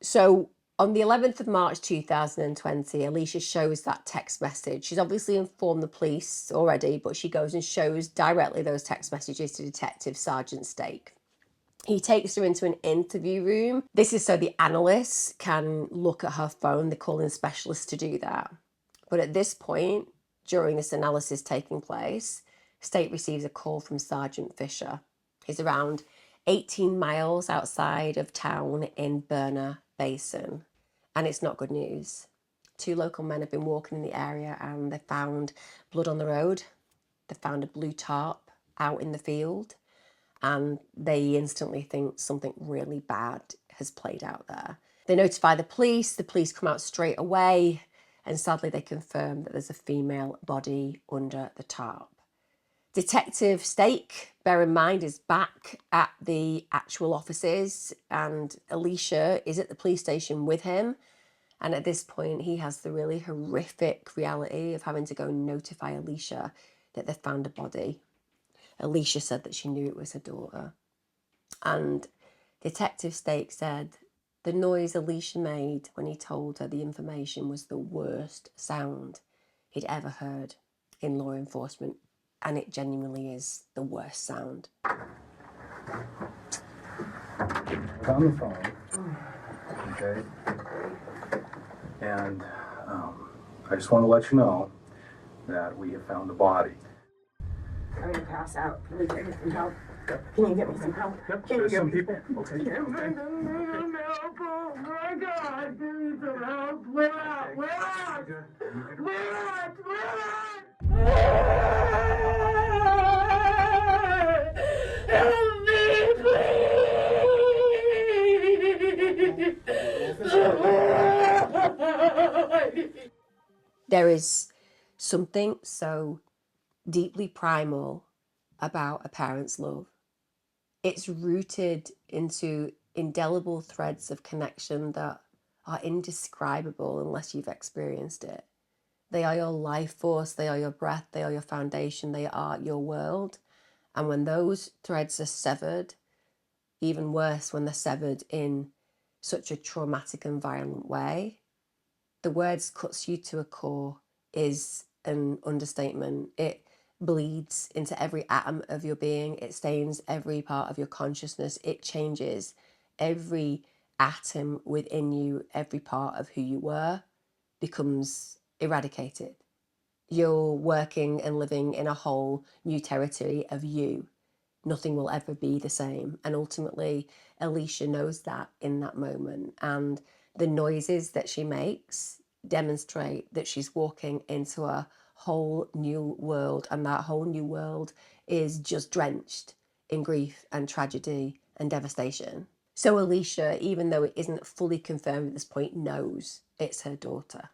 So on the 11th of March 2020, Alicia shows that text message. She's obviously informed the police already, but she goes and shows directly those text messages to Detective Sergeant Stake. He takes her into an interview room. This is so the analysts can look at her phone. They're calling specialists to do that. But at this point, during this analysis taking place, Stake receives a call from Sergeant Fisher. He's around 18 miles outside of town in Burner Basin. And it's not good news. 2 local men have been walking in the area and they found blood on the road. They found a blue tarp out in the field. And they instantly think something really bad has played out there. They notify the police come out straight away, and sadly they confirm that there's a female body under the tarp. Detective Stake, bear in mind, is back at the actual offices and Alicia is at the police station with him. And at this point, he has the really horrific reality of having to go and notify Alicia that they found a body. Alicia said that she knew it was her daughter. And Detective Stake said the noise Alicia made when he told her the information was the worst sound he'd ever heard in law enforcement. And it genuinely is the worst sound. On the phone, okay? And I just want to let you know that we have found a body. I'm gonna pass out. Can you get me some help? Can you get me some help? Yep, Can you there's get some me people. Okay. Can you get me some help? Oh my God! Give me some help! We're out! We're out! We're out! We're out! Help me, please! There is something so deeply primal about a parent's love. It's rooted into indelible threads of connection that are indescribable unless you've experienced it. They are your life force, they are your breath, they are your foundation, they are your world. And when those threads are severed, even worse when they're severed in such a traumatic and violent way, the words cuts you to a core is an understatement. It bleeds into every atom of your being. It stains every part of your consciousness. It changes every atom within you. Every part of who you were becomes eradicated. You're working and living in a whole new territory of you. Nothing will ever be the same. And ultimately, Alicia knows that in that moment. And the noises that she makes demonstrate that she's walking into a whole new world. And that whole new world is just drenched in grief and tragedy and devastation. So Alicia, even though it isn't fully confirmed at this point, knows it's her daughter.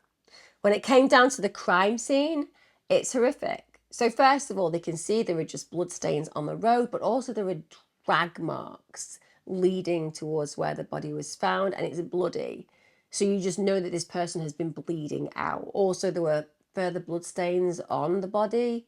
When it came down to the crime scene, it's horrific. So first of all, they can see there are just bloodstains on the road, but also there are drag marks leading towards where the body was found, and it's bloody. So you just know that this person has been bleeding out. Also, there were further bloodstains on the body.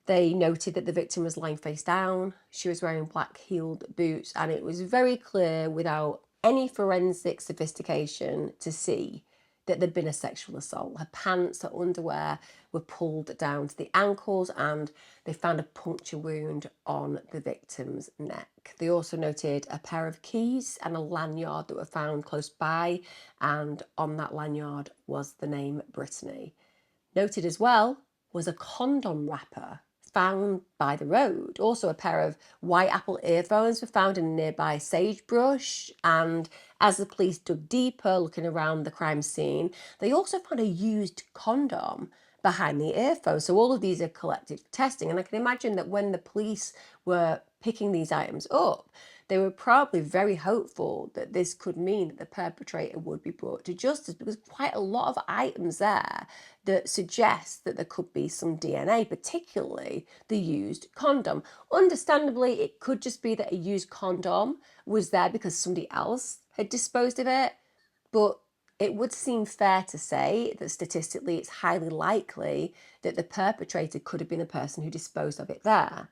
They noted that the victim was lying face down. She was wearing black-heeled boots, and it was very clear without any forensic sophistication to see that there'd been a sexual assault. Her pants, her underwear were pulled down to the ankles, and they found a puncture wound on the victim's neck. They also noted a pair of keys and a lanyard that were found close by, and on that lanyard was the name Britney. Noted as well was a condom wrapper found by the road. Also, a pair of white Apple earphones were found in a nearby sagebrush. And as the police dug deeper, looking around the crime scene, they also found a used condom behind the earphone. So all of these are collected for testing. And I can imagine that when the police were picking these items up, they were probably very hopeful that this could mean that the perpetrator would be brought to justice, because quite a lot of items there that suggest that there could be some DNA, particularly the used condom. Understandably, it could just be that a used condom was there because somebody else had disposed of it, but it would seem fair to say that statistically it's highly likely that the perpetrator could have been the person who disposed of it there.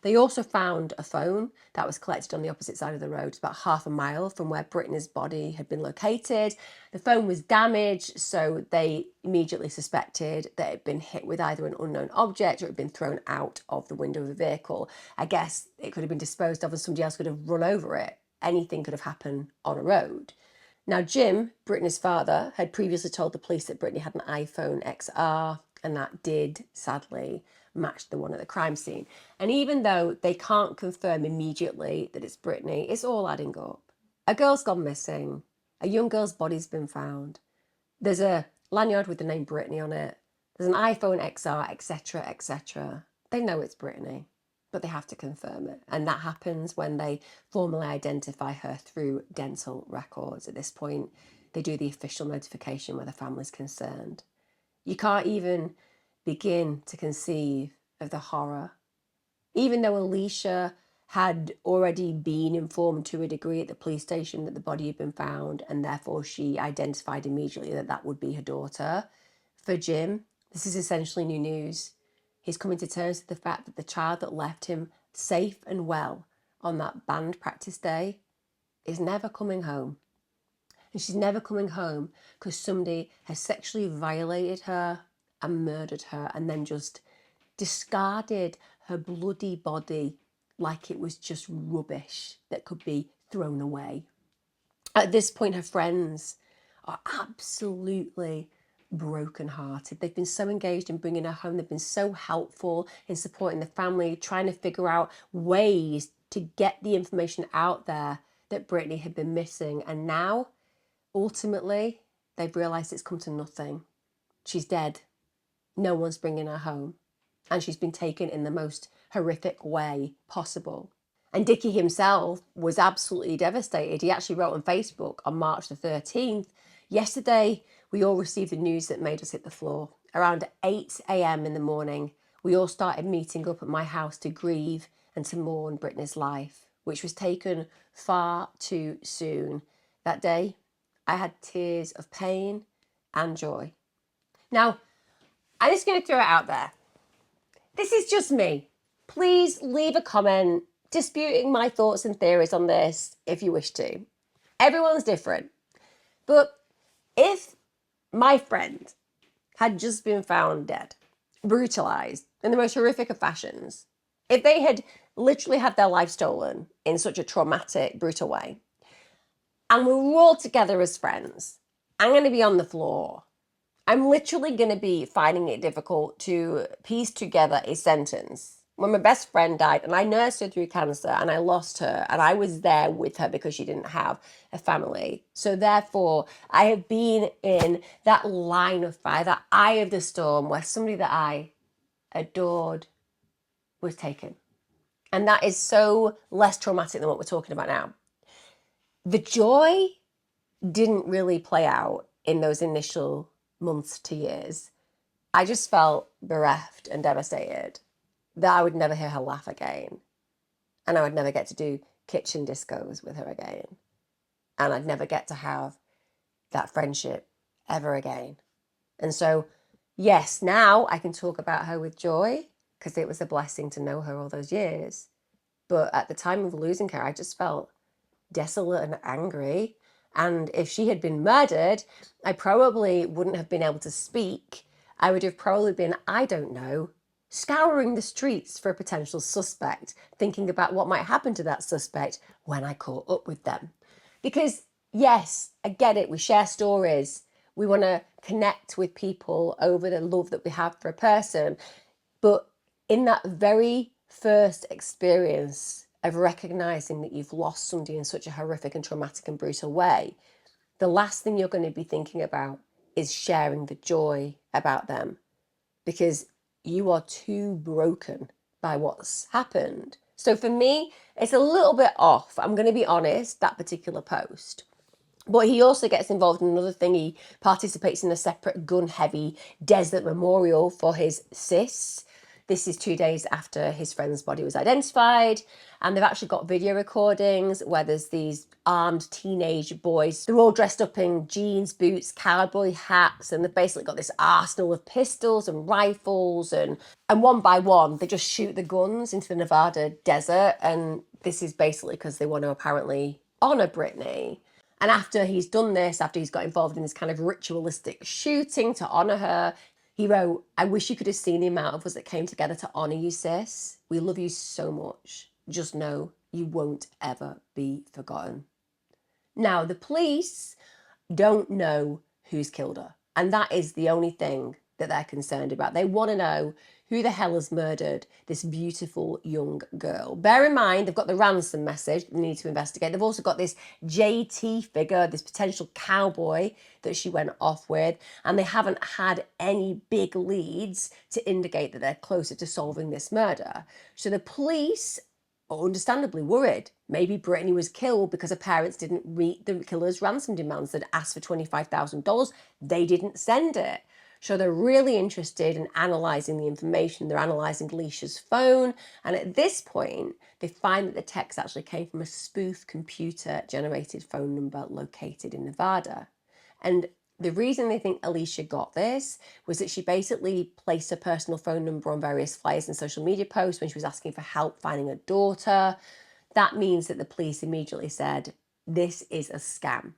They also found a phone that was collected on the opposite side of the road, about half a mile from where Britney's body had been located. The phone was damaged, so they immediately suspected that it had been hit with either an unknown object or it had been thrown out of the window of a vehicle. I guess it could have been disposed of and somebody else could have run over it. Anything could have happened on a road. Now, Jim, Britney's father, had previously told the police that Britney had an iPhone XR, and that did, sadly, match the one at the crime scene. And even though they can't confirm immediately that it's Britney, it's all adding up. A girl's gone missing. A young girl's body's been found. There's a lanyard with the name Britney on it. There's an iPhone XR, etc., etc. They know it's Britney, but they have to confirm it. And that happens when they formally identify her through dental records. At this point, they do the official notification where the family's concerned. You can't even begin to conceive of the horror. Even though Alicia had already been informed to a degree at the police station that the body had been found, and therefore she identified immediately that that would be her daughter, for Jim, this is essentially new news. He's coming to terms with the fact that the child that left him safe and well on that band practice day is never coming home. And she's never coming home because somebody has sexually violated her and murdered her and then just discarded her bloody body like it was just rubbish that could be thrown away. At this point, her friends are absolutely brokenhearted. They've been so engaged in bringing her home. They've been so helpful in supporting the family, trying to figure out ways to get the information out there that Britney had been missing. And now, ultimately, they've realised it's come to nothing. She's dead. No one's bringing her home. And she's been taken in the most horrific way possible. And Dickey himself was absolutely devastated. He actually wrote on Facebook on March the 13th, "Yesterday, we all received the news that made us hit the floor. Around 8 a.m. in the morning, we all started meeting up at my house to grieve and to mourn Britney's life, which was taken far too soon. That day, I had tears of pain and joy." Now, I'm just going to throw it out there. This is just me. Please leave a comment disputing my thoughts and theories on this if you wish to. Everyone's different. But if my friend had just been found dead, brutalized in the most horrific of fashions, if they had literally had their life stolen in such a traumatic, brutal way, and we were all together as friends, I'm going to be on the floor. I'm literally going to be finding it difficult to piece together a sentence. When my best friend died, and I nursed her through cancer, and I lost her, and I was there with her because she didn't have a family. So therefore, I have been in that line of fire, that eye of the storm, where somebody that I adored was taken. And that is so less traumatic than what we're talking about now. The joy didn't really play out in those initial months to years. I just felt bereft and devastated that I would never hear her laugh again. And I would never get to do kitchen discos with her again. And I'd never get to have that friendship ever again. And so, yes, now I can talk about her with joy because it was a blessing to know her all those years. But at the time of losing her, I just felt desolate and angry. And if she had been murdered, I probably wouldn't have been able to speak. I would have probably been, I don't know, scouring the streets for a potential suspect, thinking about what might happen to that suspect when I caught up with them. Because, yes, I get it, we share stories. We want to connect with people over the love that we have for a person. But in that very first experience of recognizing that you've lost somebody in such a horrific and traumatic and brutal way, the last thing you're going to be thinking about is sharing the joy about them, because you are too broken by what's happened. So for me, it's a little bit off. I'm going to be honest, that particular post. But he also gets involved in another thing. He participates in a separate gun-heavy desert memorial for his sis. This is 2 days after his friend's body was identified. And they've actually got video recordings where there's these armed teenage boys. They're all dressed up in jeans, boots, cowboy hats. And they've basically got this arsenal of pistols and rifles. And one by one, they just shoot the guns into the Nevada desert. And this is basically because they want to apparently honor Britney. And after he's done this, after he's got involved in this kind of ritualistic shooting to honour her, he wrote, "I wish you could have seen the amount of us that came together to honour you, sis. We love you so much. Just know you won't ever be forgotten." Now, the police don't know who's killed her. And that is the only thing that they're concerned about. They want to know who the hell has murdered this beautiful young girl. Bear in mind, they've got the ransom message they need to investigate. They've also got this JT figure, this potential cowboy that she went off with, and they haven't had any big leads to indicate that they're closer to solving this murder. So the police are understandably worried. Maybe Britney was killed because her parents didn't meet the killer's ransom demands. They'd asked for $25,000. They didn't send it. So they're really interested in analysing the information. They're analysing Alicia's phone. And at this point, they find that the text actually came from a spoof computer-generated phone number located in Nevada. And the reason they think Alicia got this was that she basically placed her personal phone number on various flyers and social media posts when she was asking for help finding her daughter. That means that the police immediately said, this is a scam.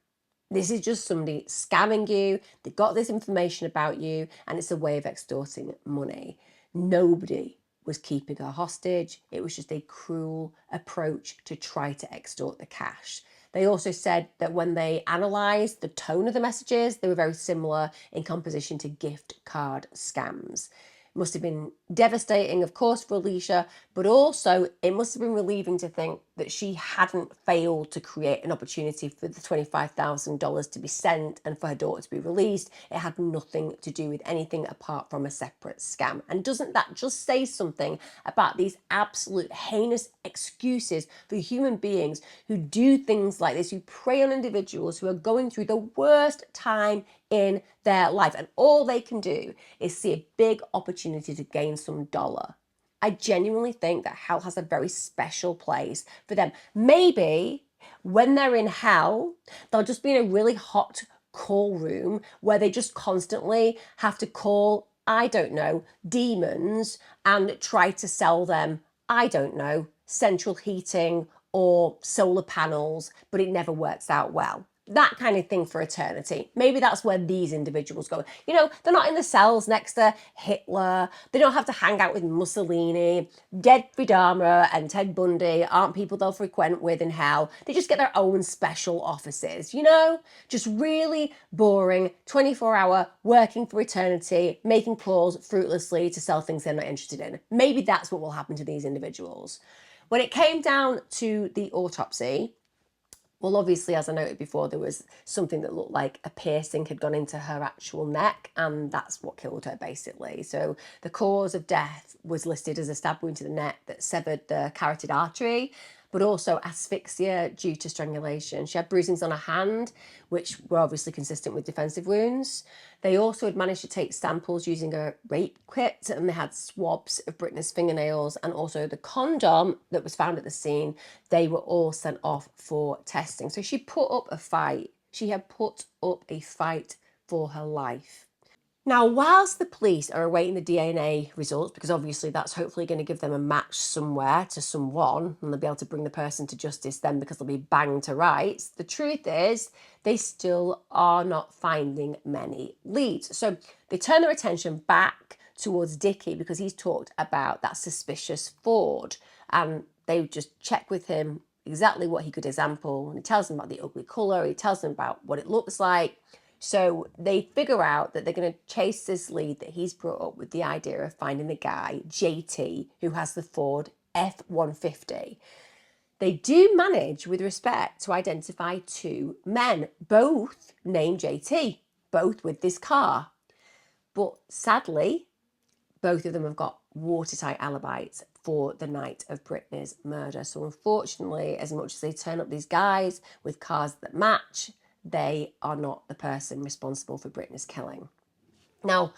This is just somebody scamming you. They got this information about you and it's a way of extorting money. Nobody was keeping her hostage. It was just a cruel approach to try to extort the cash. They also said that when they analysed the tone of the messages, they were very similar in composition to gift card scams. It must have been devastating, of course, for Alicia, but also it must have been relieving to think that she hadn't failed to create an opportunity for the $25,000 to be sent and for her daughter to be released. It had nothing to do with anything apart from a separate scam. And doesn't that just say something about these absolute heinous excuses for human beings who do things like this, who prey on individuals who are going through the worst time in their life, and all they can do is see a big opportunity to gain some dollar. I genuinely think that hell has a very special place for them. Maybe when they're in hell, they'll just be in a really hot call room where they just constantly have to call, I don't know, demons and try to sell them, I don't know, central heating or solar panels, but it never works out well. That kind of thing for eternity. Maybe that's where these individuals go. You know, they're not in the cells next to Hitler. They don't have to hang out with Mussolini. Dead Vidama and Ted Bundy aren't people they'll frequent with in hell. They just get their own special offices, you know? Just really boring, 24-hour, working for eternity, making calls fruitlessly to sell things they're not interested in. Maybe that's what will happen to these individuals. When it came down to the autopsy, Well, obviously, as I noted before, there was something that looked like a piercing had gone into her actual neck, and that's what killed her, basically. So the cause of death was listed as a stab wound to the neck that severed the carotid artery, but also asphyxia due to strangulation. She had bruisings on her hand, which were obviously consistent with defensive wounds. They also had managed to take samples using a rape kit, and they had swabs of Britney's fingernails, and also the condom that was found at the scene. They were all sent off for testing. So she put up a fight. She had put up a fight for her life. Now, whilst the police are awaiting the DNA results, because obviously that's hopefully going to give them a match somewhere to someone, and they'll be able to bring the person to justice then because they'll be banged to rights, the truth is they still are not finding many leads. So they turn their attention back towards Dickey because he's talked about that suspicious Ford, and they just check with him exactly what he could example, and he tells them about the ugly colour, he tells them about what it looks like. So they figure out that they're going to chase this lead that he's brought up with the idea of finding the guy, JT, who has the Ford F-150. They do manage, with respect, to identify two men, both named JT, both with this car. But sadly, both of them have got watertight alibis for the night of Britney's murder. So unfortunately, as much as they turn up these guys with cars that match, they are not the person responsible for Britney's killing. Now,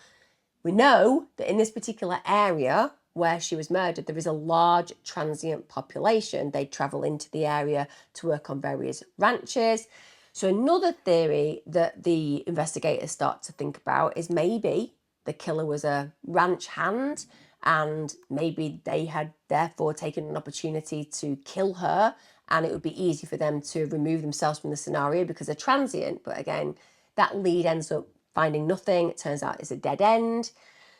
we know that in this particular area where she was murdered, there is a large transient population. They travel into the area to work on various ranches. So another theory that the investigators start to think about is maybe the killer was a ranch hand, and maybe they had therefore taken an opportunity to kill her, and it would be easy for them to remove themselves from the scenario because they're transient. But again, that lead ends up finding nothing. It turns out it's a dead end.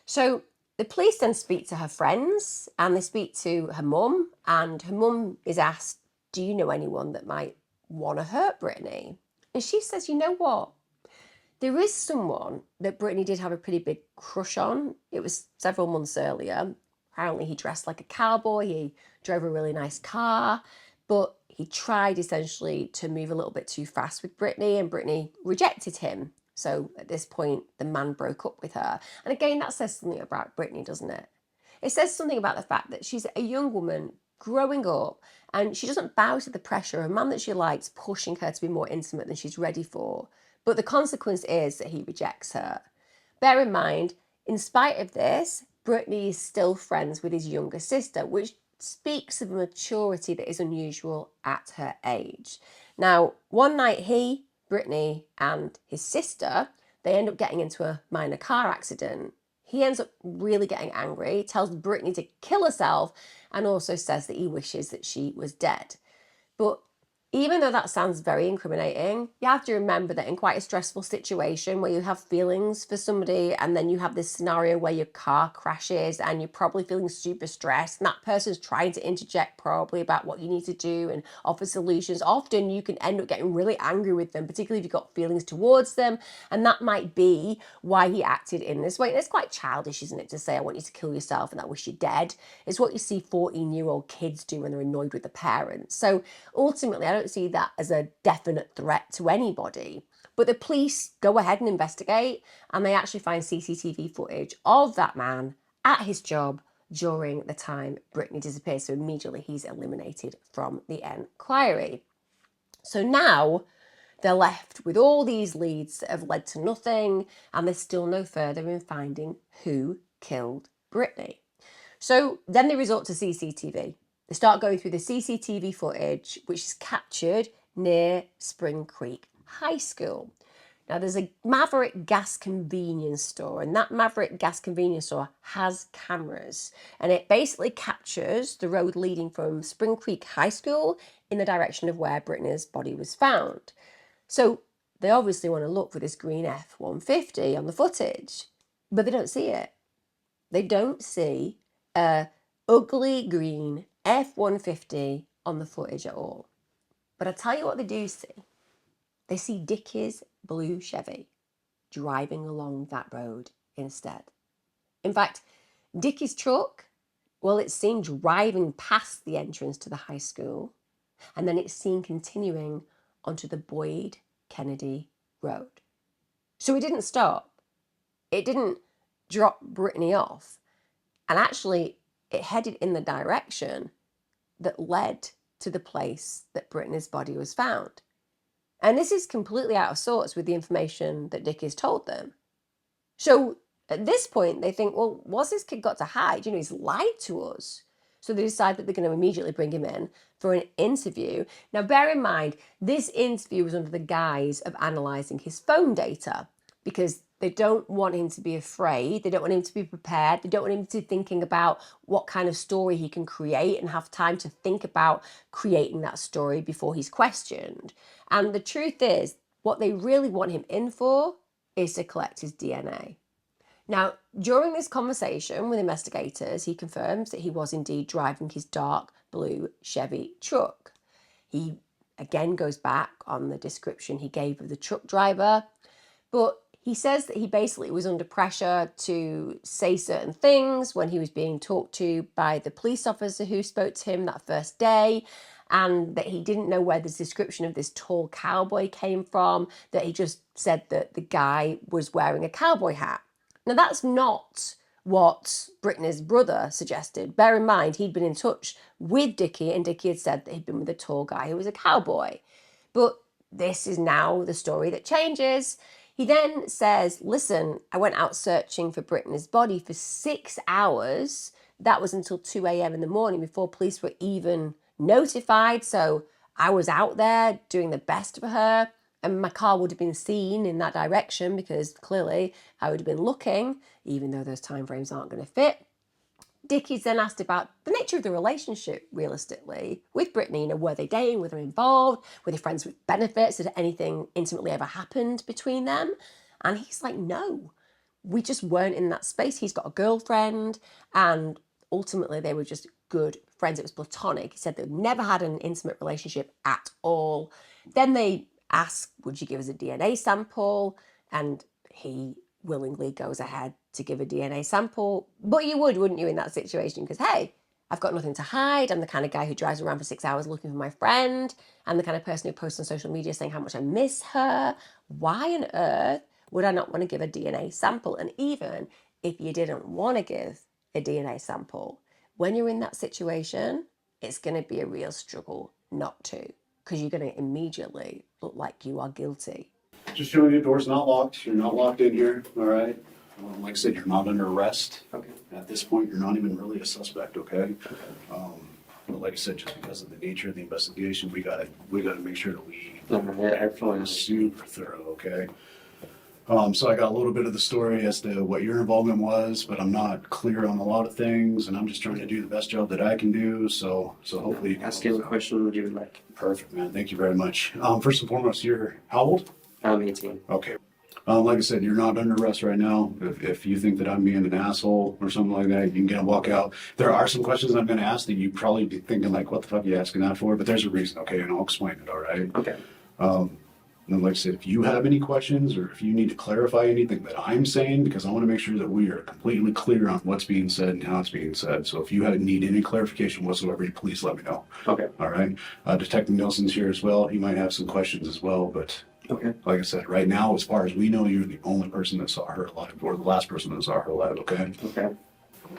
So the police then speak to her friends, and they speak to her mum, and her mum is asked, do you know anyone that might want to hurt Britney? And she says, you know what? There is someone that Britney did have a pretty big crush on. It was several months earlier. Apparently he dressed like a cowboy, he drove a really nice car, but he tried essentially to move a little bit too fast with Britney, and Britney rejected him. So at this point, the man broke up with her. And again, that says something about Britney, doesn't it? It says something about the fact that she's a young woman growing up, and she doesn't bow to the pressure of a man that she likes pushing her to be more intimate than she's ready for. But the consequence is that he rejects her. Bear in mind, in spite of this, Britney is still friends with his younger sister, which speaks of a maturity that is unusual at her age. Now, one night Britney and his sister, they end up getting into a minor car accident. He ends up really getting angry, tells Britney to kill herself, and also says that he wishes that she was dead. But even though that sounds very incriminating, you have to remember that in quite a stressful situation where you have feelings for somebody, and then you have this scenario where your car crashes and you're probably feeling super stressed, and that person's trying to interject probably about what you need to do and offer solutions, often you can end up getting really angry with them, particularly if you've got feelings towards them. And that might be why he acted in this way. And it's quite childish, isn't it, to say, I want you to kill yourself and I wish you're dead. It's what you see 14-year-old kids do when they're annoyed with the parents. So ultimately, I don't see that as a definite threat to anybody. But the police go ahead and investigate, and they actually find CCTV footage of that man at his job during the time Britney disappeared. So immediately he's eliminated from the inquiry. So now they're left with all these leads that have led to nothing, and there's still no further in finding who killed Britney. So then they resort to CCTV. They start going through the CCTV footage, which is captured near Spring Creek High School. Now, there's a Maverick gas convenience store, and that Maverick gas convenience store has cameras, and it basically captures the road leading from Spring Creek High School in the direction of where Britney's body was found. So they obviously want to look for this green F-150 on the footage, but they don't see it. They don't see a ugly green F-150 on the footage at all. But I tell you what they do see. They see Dickey's blue Chevy driving along that road instead. In fact, Dickey's truck, well, it's seen driving past the entrance to the high school, and then it's seen continuing onto the Boyd Kennedy Road. So it didn't stop. It didn't drop Britney off. And actually, it headed in the direction that led to the place that Britney's body was found. And this is completely out of sorts with the information that Dickey's told them. So at this point, they think, well, what's this kid got to hide? You know, he's lied to us. So they decide that they're going to immediately bring him in for an interview. Now, bear in mind, this interview was under the guise of analysing his phone data because they don't want him to be afraid. They don't want him to be prepared. They don't want him to be thinking about what kind of story he can create and have time to think about creating that story before he's questioned. And the truth is, what they really want him in for is to collect his DNA. Now, during this conversation with investigators, he confirms that he was indeed driving his dark blue Chevy truck. He again goes back on the description he gave of the truck driver, but he says that he basically was under pressure to say certain things when he was being talked to by the police officer who spoke to him that first day, and that he didn't know where this description of this tall cowboy came from, that he just said that the guy was wearing a cowboy hat. Now, that's not what Britney's brother suggested. Bear in mind, he'd been in touch with Dickey, and Dickey had said that he'd been with a tall guy who was a cowboy. But this is now the story that changes. He then says, listen, I went out searching for Britney's body for 6 hours. That was until 2 a.m. in the morning before police were even notified. So I was out there doing the best for her. And my car would have been seen in that direction because clearly I would have been looking, even though those timeframes aren't going to fit. Dickey's then asked about the nature of the relationship, realistically, with Britney. You know, were they dating? Were they involved? Were they friends with benefits? Had anything intimately ever happened between them? And he's like, no, we just weren't in that space. He's got a girlfriend, and ultimately they were just good friends. It was platonic. He said they'd never had an intimate relationship at all. Then they ask, would you give us a DNA sample? And he willingly goes ahead to give a DNA sample. But you would, wouldn't you, in that situation? Because, hey, I've got nothing to hide. I'm the kind of guy who drives around for 6 hours looking for my friend. I'm the kind of person who posts on social media saying how much I miss her. Why on earth would I not want to give a DNA sample? And even if you didn't want to give a DNA sample, when you're in that situation, it's going to be a real struggle not to, because you're going to immediately look like you are guilty. Just showing you, door's not locked. You're not locked in here, all right? Like I said, you're not under arrest. Okay. At this point, you're not even really a suspect, okay? But like I said, just because of the nature of the investigation, we gotta make sure that we are super thorough, okay? So I got a little bit of the story as to what your involvement was, but I'm not clear on a lot of things, and I'm just trying to do the best job that I can do. So hopefully you can ask you a question would you would like. Perfect, man. Thank you very much. First and foremost, you're how old? I'm 18. Okay. Like I said, you're not under arrest right now. If you think that I'm being an asshole or something like that, you can get a walk out. There are some questions I'm going to ask that you probably be thinking like, what the fuck are you asking that for? But there's a reason, okay? And I'll explain it, all right? Okay. And like I said, if you have any questions or if you need to clarify anything that I'm saying, because I want to make sure that we are completely clear on what's being said and how it's being said. So if you need any clarification whatsoever, please let me know. Okay. All right. Detective Nelson's here as well. He might have some questions as well, but okay. Like I said, right now, as far as we know, you're the only person that saw her alive, or the last person that saw her alive, okay? Okay.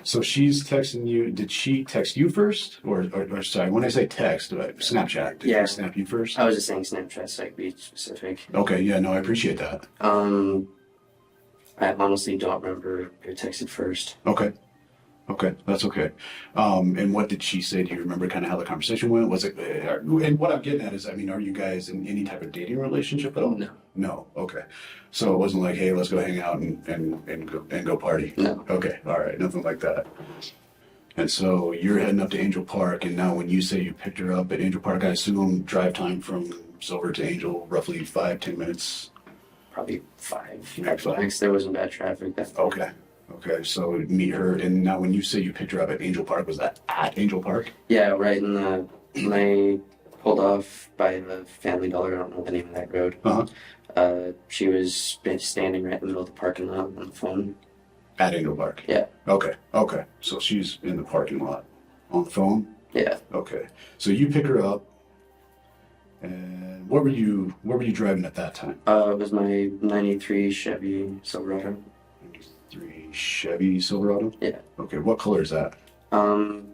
So she's texting you. Did she text you first? Or sorry, when I say text, Snapchat, did she snap you first? I was just saying Snapchat, so I could be specific. Okay, yeah, no, I appreciate that. I honestly don't remember who texted first. Okay, that's okay. And what did she say? Do you remember kind of how the conversation went? Was it, and what I'm getting at is, I mean, are you guys in any type of dating relationship at all? No. No, okay. So it wasn't like, hey, let's go hang out and go party? No. Okay, all right, nothing like that. And so you're heading up to Angel Park, and now when you say you picked her up at Angel Park, I assume drive time from Silver to Angel, roughly 5-10 minutes? Probably 5. Maybe 5. Thanks, there wasn't bad traffic. Okay, so meet her, and now when you say you picked her up at Angel Park, was that at Angel Park? Yeah, right in the, when I pulled off by the Family Dollar, I don't know the name of that road. She was standing right in the middle of the parking lot on the phone. At Angel Park? Yeah. Okay, so she's in the parking lot on the phone? Yeah. Okay, so you pick her up, And what were you driving at that time? It was my 93 Chevy Silverado. 93 Chevy Silverado? Yeah. Okay, what color is that? I'm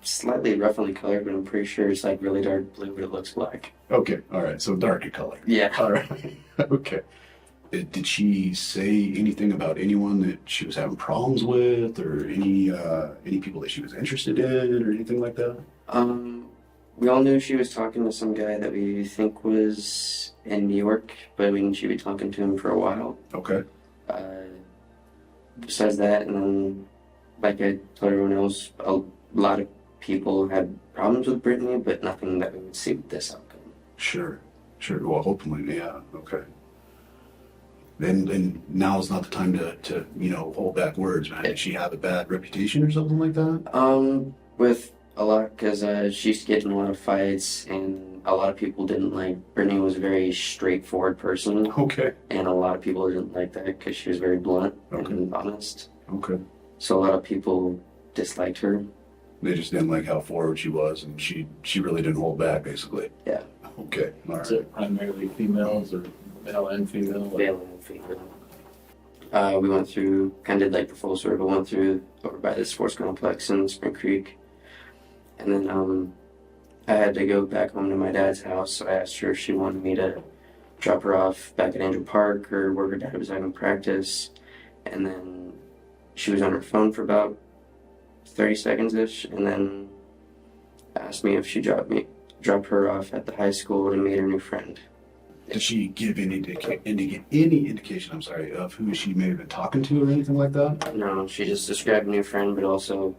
slightly roughly colored, but I'm pretty sure it's like really dark blue, but it looks black. Okay, all right, so darker color. Yeah. All right, okay. Did she say anything about anyone that she was having problems with, or any people that she was interested in, or anything like that? We all knew she was talking to some guy that we think was in New York, but we knew she'd be talking to him for a while. Okay. Besides that, and then, like I told everyone else, a lot of people had problems with Britney, but nothing that we would see with this outcome. Sure. Well, hopefully, yeah. Okay. And now's not the time to hold back words, man. Did she have a bad reputation or something like that? With a lot, because she used to get in a lot of fights, and a lot of people didn't like. Britney was a very straightforward person. Okay. And a lot of people didn't like that because she was very blunt Okay. and honest. Okay. So a lot of people disliked her. They just didn't like how forward she was, and she really didn't hold back, basically. Yeah. Okay. All Is right. it primarily females or male and female? Male and female. We went through, kind of did like the full circle, went through over by the sports complex in Spring Creek. And then I had to go back home to my dad's house, so I asked her if she wanted me to drop her off back at Angel Park or where her dad was having practice. And then she was on her phone for about 30 seconds-ish, and then asked me if she drop her off at the high school to meet her new friend. Did she give any indication, I'm sorry, of who she may have been talking to or anything like that? No, she just described a new friend, but also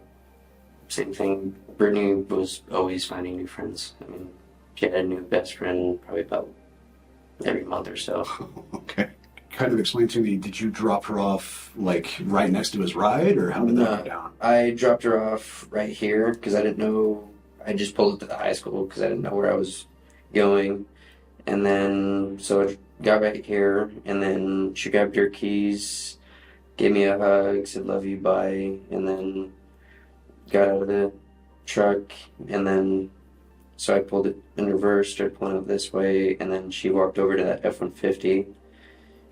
same thing. Britney was always finding new friends. I mean, she had a new best friend probably about every month or so. Okay. Kind of explain to me, did you drop her off like right next to his ride, or how did that go down? I dropped her off right here because I didn't know. I just pulled up to the high school because I didn't know where I was going. And then, so I got back here, and then she grabbed her keys, gave me a hug, said, "Love you, bye," and then got out of the truck, and then, so I pulled it in reverse, started pulling it this way, and then she walked over to that F-150,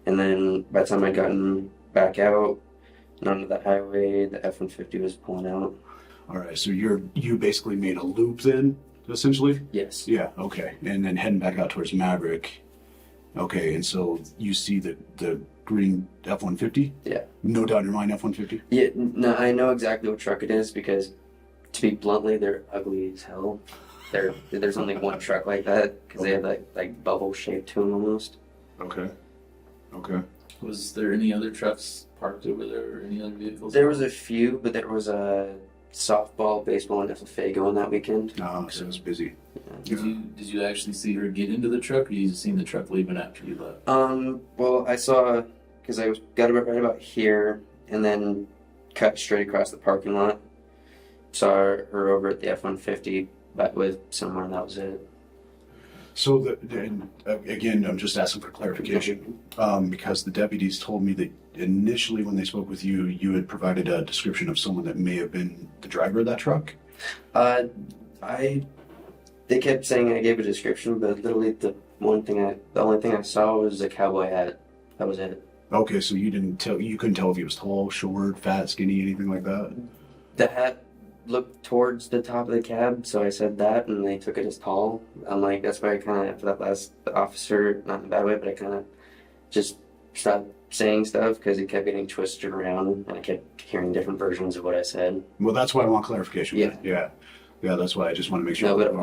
and then by the time I'd gotten back out and onto the highway, the F-150 was pulling out. All right, so you basically made a loop then, essentially? Yes. Yeah, okay. And then heading back out towards Maverick. Okay, and so you see the green F-150? Yeah. No doubt in your mind, F-150? Yeah, no, I know exactly what truck it is because, to be bluntly, they're ugly as hell. There's only one truck like that because they have like bubble shape to them almost. Okay. Okay. Was there any other trucks parked over there or any other vehicles? There was a few, but there was a softball, baseball, and FFA going that weekend. No, so it was busy. Did you actually see her get into the truck, or you just seen the truck leaving after you left? Well, I saw, because I got right about here, and then cut straight across the parking lot. Saw her over at the F-150, back with someone, and that was it. So, again, I'm just asking for clarification, because the deputies told me that initially when they spoke with you, you had provided a description of someone that may have been the driver of that truck? They kept saying I gave a description, but literally the only thing I saw was a cowboy hat. That was it. Okay, so you couldn't tell if he was tall, short, fat, skinny, anything like that? The hat looked towards the top of the cab, so I said that, and they took it as tall. I'm like, that's why I kind of, after that last officer, not in a bad way, but I kind of just stopped saying stuff because it kept getting twisted around, and I kept hearing different versions of what I said. Well, that's why I want clarification. Yeah. Yeah, that's why I just want to make sure. No, but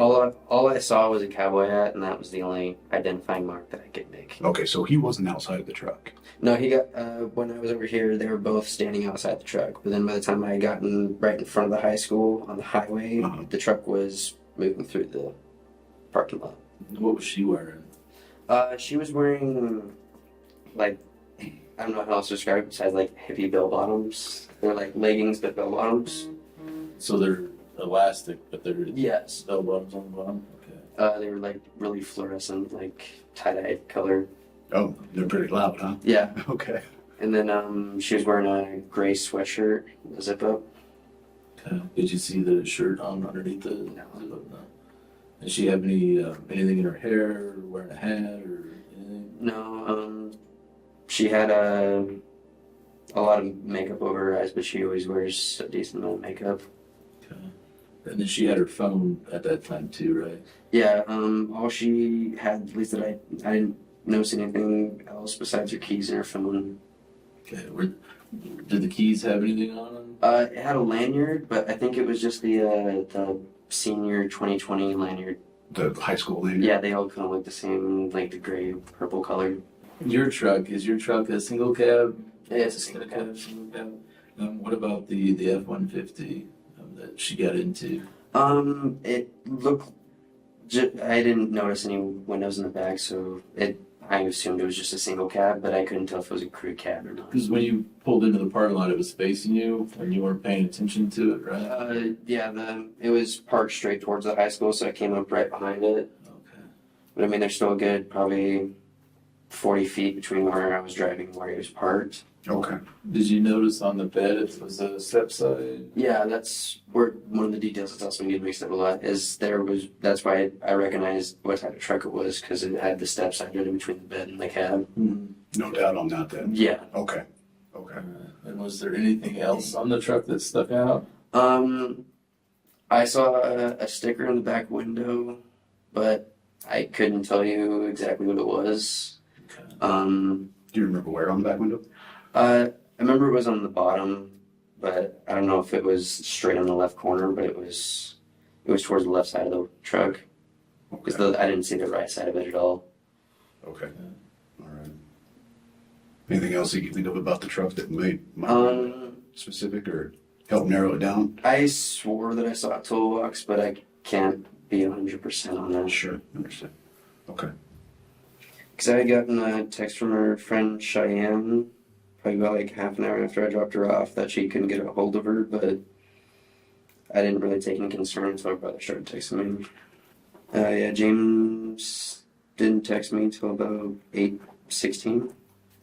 all I saw was a cowboy hat, and that was the only identifying mark that I could make. Okay, so he wasn't outside of the truck. No, he got, when I was over here, they were both standing outside the truck. But then by the time I got right in front of the high school on the highway, the truck was moving through the parking lot. What was she wearing? She was wearing, like, I don't know how else to describe it besides, like, hippie bell-bottoms. They're like leggings, but bell-bottoms. So they're elastic, but they're Yes. bell bottoms on the bottom? Okay. They were, like, really fluorescent, like, tie-dye color. Oh, they're pretty loud, huh? Yeah. Okay. And then she was wearing a gray sweatshirt, a zip-up. Okay. Did you see the shirt on underneath the? No. No. Does she have anything in her hair, or wearing a hat, or anything? No, she had a lot of makeup over her eyes, but she always wears a decent amount of makeup. Okay. And then she had her phone at that time too, right? Yeah, all she had, at least that I didn't notice anything else besides her keys and her phone. Okay. Did the keys have anything on them? It had a lanyard, but I think it was just the senior 2020 lanyard. The high school lanyard? Yeah, they all kind of look the same, like the gray, purple color. Is your truck a single cab? Yeah, it's a single cab. Single cab. What about the F-150 that she got into? It looked. I didn't notice any windows in the back, so I assumed it was just a single cab, but I couldn't tell if it was a crew cab or not. Because when you pulled into the parking lot, it was facing you, and you weren't paying attention to it, right? Yeah, it was parked straight towards the high school, so I came up right behind it. Okay. But I mean, there's still a good probably 40 feet between where I was driving and where he was parked. Okay. Did you notice on the bed it was a step side? Yeah, that's where one of the details that's also getting mixed up a lot is that's why I recognized what type of truck it was, because it had the step side right in between the bed and the cab. Mm-hmm. No doubt on that then. Yeah. Okay. Okay. And was there anything else on the truck that stuck out? I saw a sticker in the back window, but I couldn't tell you exactly what it was. Okay. Do you remember where on the back window? I remember it was on the bottom, but I don't know if it was straight on the left corner, but it was towards the left side of the truck. Because Okay. I didn't see the right side of it at all. Okay. All right. Anything else you can think of about the truck that might be specific or help narrow it down? I swore that I saw a toolbox, but I can't be 100% on that. Sure. Understand. Okay. Because I had gotten a text from her friend Cheyenne, probably about like half an hour after I dropped her off, that she couldn't get a hold of her, but I didn't really take any concern until my brother started texting me. Yeah, James didn't text me until about 8:16.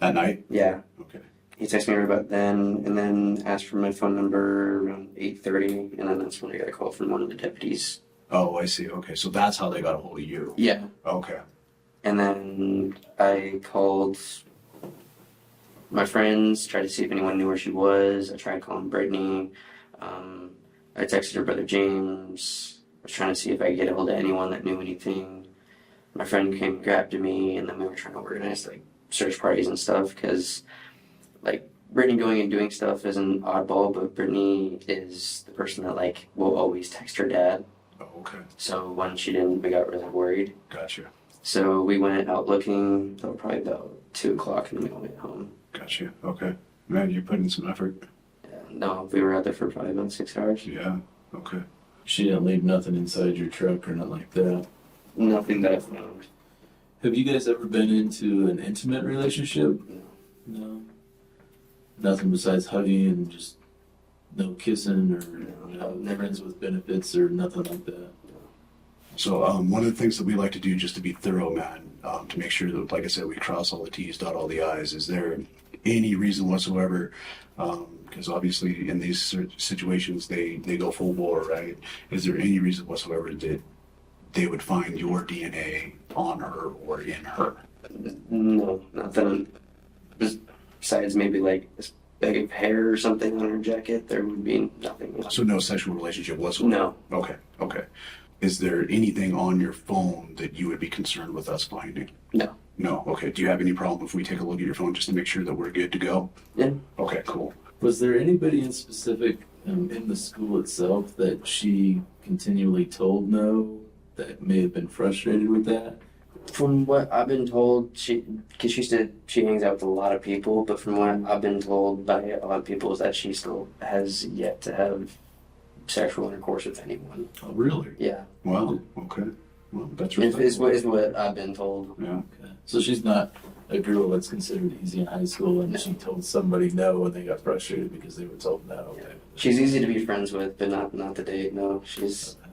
At night? Yeah. Okay. He texted me right about then, and then asked for my phone number around 8:30, and then that's when I got a call from one of the deputies. Oh, I see. Okay. So that's how they got a hold of you. Yeah. Okay. And then I called my friends, tried to see if anyone knew where she was. I tried calling Brittany. I texted her brother James. I was trying to see if I could get a hold of anyone that knew anything. My friend came and grabbed me, and then we were trying to organize like search parties and stuff, because like Brittany going and doing stuff isn't oddball, but Brittany is the person that like will always text her dad. Oh, okay. So when she didn't, we got really worried. Gotcha. So we went out looking till probably about 2 o'clock, and then we went home. Gotcha. Okay. Man, you put in some effort. Yeah, no, we were out there for probably about 6 hours. Yeah. Okay. She didn't leave nothing inside your truck or nothing like that. Nothing that I found. Have you guys ever been into an intimate relationship? No. No. Nothing besides hugging and just no kissing or No. friends with benefits or nothing like that. So one of the things that we like to do just to be thorough, man, to make sure that, like I said, we cross all the T's, dot all the I's. Is there any reason whatsoever? Because obviously in these situations they go full bore, right? Is there any reason whatsoever that they would find your DNA on her or in her? No, nothing. Besides maybe like this bag of hair or something on her jacket, there would be nothing else. So no sexual relationship whatsoever? No. Okay, okay. Is there anything on your phone that you would be concerned with us finding? No. No, okay. Do you have any problem if we take a look at your phone just to make sure that we're good to go? Yeah. Okay, cool. Was there anybody in specific in the school itself that she continually told no, that may have been frustrated with that? From what I've been told, she hangs out with a lot of people, but from what I've been told by a lot of people is that she still has yet to have sexual intercourse with anyone. Oh, really? Yeah. Wow, okay. Well, that's Is what I've been told. Yeah. Okay. So she's not a girl that's considered easy in high school and she told somebody no and they got frustrated because they were told no. Okay. She's easy to be friends with, but not to date. No, she's. Okay.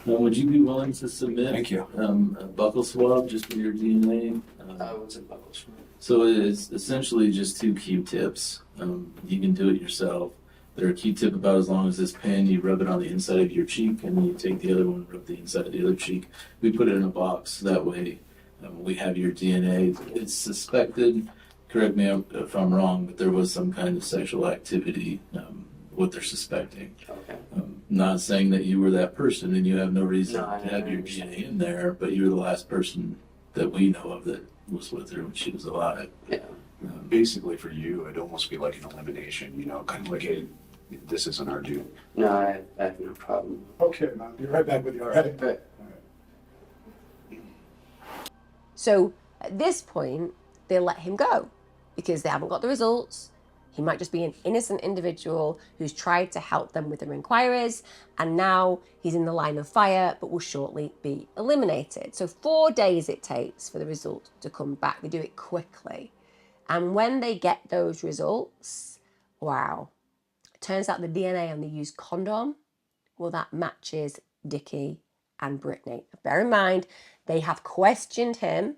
Now, would you be willing to submit Thank you. a buckle swab just for your DNA? What's a buckle swab? So it's essentially just 2 Q-tips. You can do it yourself. They're a key tip about as long as this pen, you rub it on the inside of your cheek, and then you take the other one and rub the inside of the other cheek. We put it in a box. That way, we have your DNA. It's suspected, correct me if I'm wrong, but there was some kind of sexual activity, what they're suspecting. Okay. Not saying that you were that person and you have no reason No, I to have your understand. DNA in there, but you're the last person that we know of that was with her when she was alive. Yeah. Basically, for you, it'd almost be like an elimination, you know, kind of like, hey, this isn't our dude. No, I have no problem. Okay, man, be right back with you, all right? Right. So at this point, they let him go because they haven't got the results. He might just be an innocent individual who's tried to help them with their inquiries, and now he's in the line of fire but will shortly be eliminated. So 4 days it takes for the result to come back. They do it quickly. And when they get those results, wow, it turns out the DNA on the used condom, well, that matches Dickey and Britney. Bear in mind, they have questioned him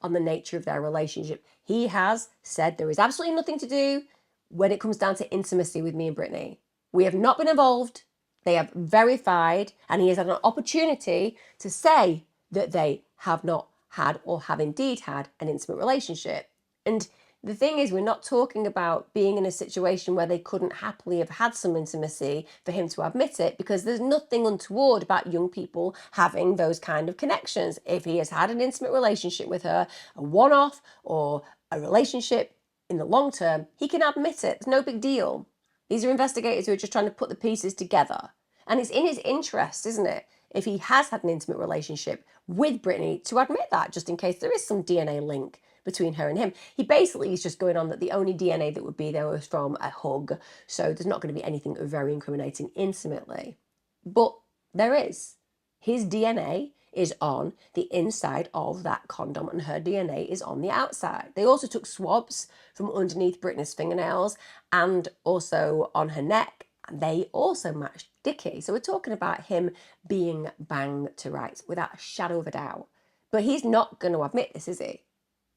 on the nature of their relationship. He has said there is absolutely nothing to do when it comes down to intimacy with me and Britney. We have not been involved. They have verified, and he has had an opportunity to say that they have not had or have indeed had an intimate relationship. And the thing is, we're not talking about being in a situation where they couldn't happily have had some intimacy for him to admit it, because there's nothing untoward about young people having those kind of connections. If he has had an intimate relationship with her, a one-off or a relationship in the long term, he can admit it. It's no big deal. These are investigators who are just trying to put the pieces together. And it's in his interest, isn't it, if he has had an intimate relationship with Britney, to admit that, just in case there is some DNA link between her and him. He basically is just going on that the only DNA that would be there was from a hug, so there's not going to be anything very incriminating intimately. But there is. His DNA is on the inside of that condom and her DNA is on the outside. They also took swabs from underneath Britney's fingernails and also on her neck, and they also matched Dickey. So we're talking about him being bang to rights without a shadow of a doubt. But he's not going to admit this, is he?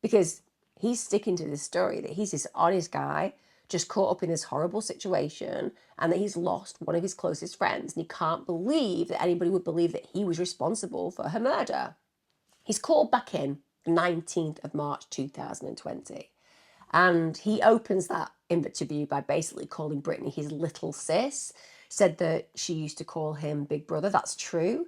Because he's sticking to this story that he's this honest guy just caught up in this horrible situation and that he's lost one of his closest friends, and he can't believe that anybody would believe that he was responsible for her murder. He's called back in the 19th of March 2020, and he opens that interview by basically calling Britney his little sis, said that she used to call him Big Brother. That's true.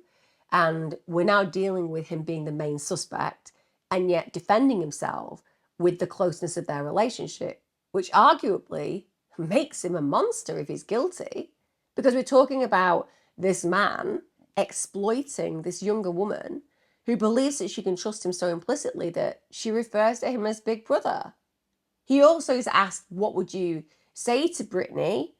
And we're now dealing with him being the main suspect and yet defending himself with the closeness of their relationship, which arguably makes him a monster if he's guilty, because we're talking about this man exploiting this younger woman who believes that she can trust him so implicitly that she refers to him as Big Brother. He also is asked, what would you say to Britney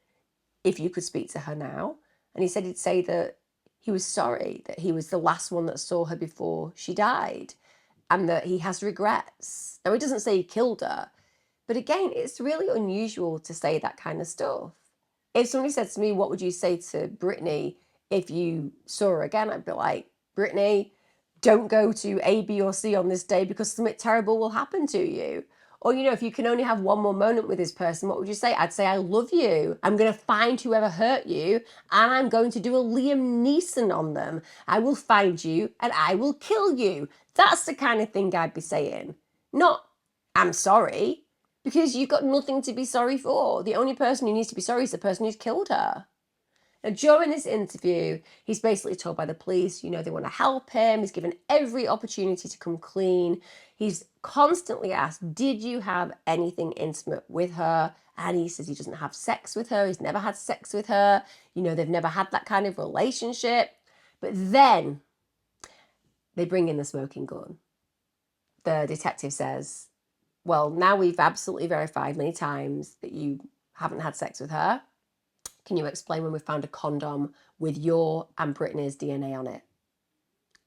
if you could speak to her now? And he said he'd say that he was sorry, that he was the last one that saw her before she died, and that he has regrets. Now, he doesn't say he killed her, but again, it's really unusual to say that kind of stuff. If somebody said to me, what would you say to Britney if you saw her again? I'd be like, Britney, don't go to A, B, or C on this day because something terrible will happen to you. Or, you know, if you can only have one more moment with this person, what would you say? I'd say, I love you. I'm going to find whoever hurt you and I'm going to do a Liam Neeson on them. I will find you and I will kill you. That's the kind of thing I'd be saying. Not, I'm sorry, because you've got nothing to be sorry for. The only person who needs to be sorry is the person who's killed her. Now, during this interview, he's basically told by the police, you know, they want to help him. He's given every opportunity to come clean. He's constantly asked, did you have anything intimate with her? And he says he doesn't have sex with her. He's never had sex with her. You know, they've never had that kind of relationship. But then they bring in the smoking gun. The detective says, well, now we've absolutely verified many times that you haven't had sex with her. Can you explain when we found a condom with your and Britney's DNA on it?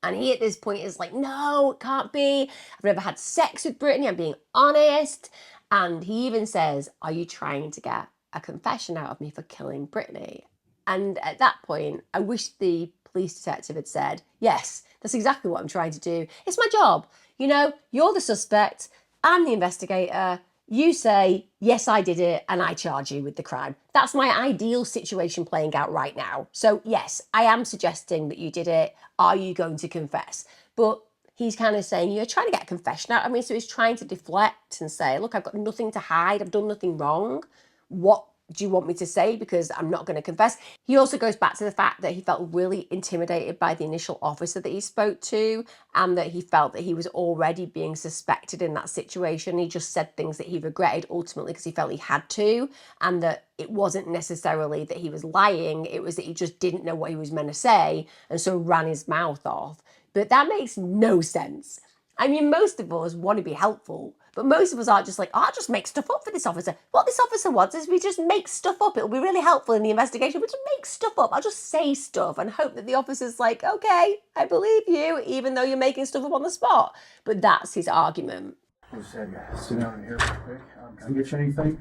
And he at this point is like, no, it can't be. I've never had sex with Britney. I'm being honest. And he even says, are you trying to get a confession out of me for killing Britney? And at that point, I wish the police detective had said, yes, that's exactly what I'm trying to do. It's my job. You know, you're the suspect. I'm the investigator. You say, yes, I did it, and I charge you with the crime. That's my ideal situation playing out right now. So yes, I am suggesting that you did it. Are you going to confess? But he's kind of saying, you're trying to get a confession out of me. So he's trying to deflect and say, look, I've got nothing to hide. I've done nothing wrong. What do you want me to say? Because I'm not going to confess. He also goes back to the fact that he felt really intimidated by the initial officer that he spoke to, and that he felt that he was already being suspected in that situation. He just said things that he regretted ultimately because he felt he had to, and that it wasn't necessarily that he was lying, it was that he just didn't know what he was meant to say, and so ran his mouth off. But that makes no sense. I mean, most of us want to be helpful, but most of us aren't just like, oh, I'll just make stuff up for this officer. What this officer wants is we just make stuff up. It'll be really helpful in the investigation. We just make stuff up. I'll just say stuff and hope that the officer's like, okay, I believe you, even though you're making stuff up on the spot. But that's his argument. I just had you sit down in here real quick. Can I get you anything?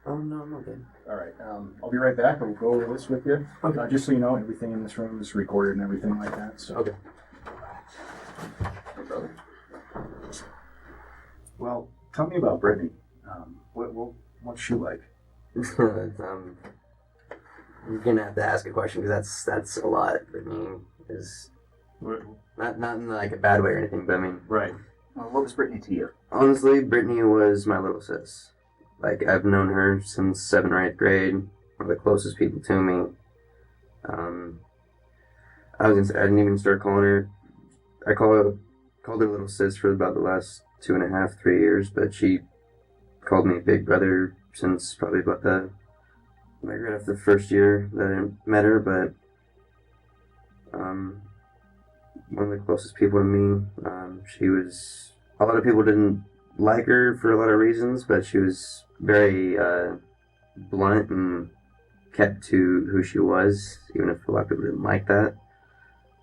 Oh, no, I'm okay. All right. I'll be right back. I'll go over this with you. Okay. Just so you know, everything in this room is recorded and everything like that. So. Okay. Hey, brother. Well, tell me about Britney. What's she like? You're gonna have to ask a question because that's a lot. Britney is not in like a bad way or anything, but I mean, Right. What was Britney to you? honestly, Britney was my little sis. Like I've known her since 7th or 8th grade. One of the closest people to me. I didn't even start calling her. I called her little sis for about the last 2.5, 3 years, but she called me big brother since probably about like right after the first year that I met her. But one of the closest people to me. She was. A lot of people didn't like her for a lot of reasons, but she was very blunt and kept to who she was, even if a lot of people didn't like that.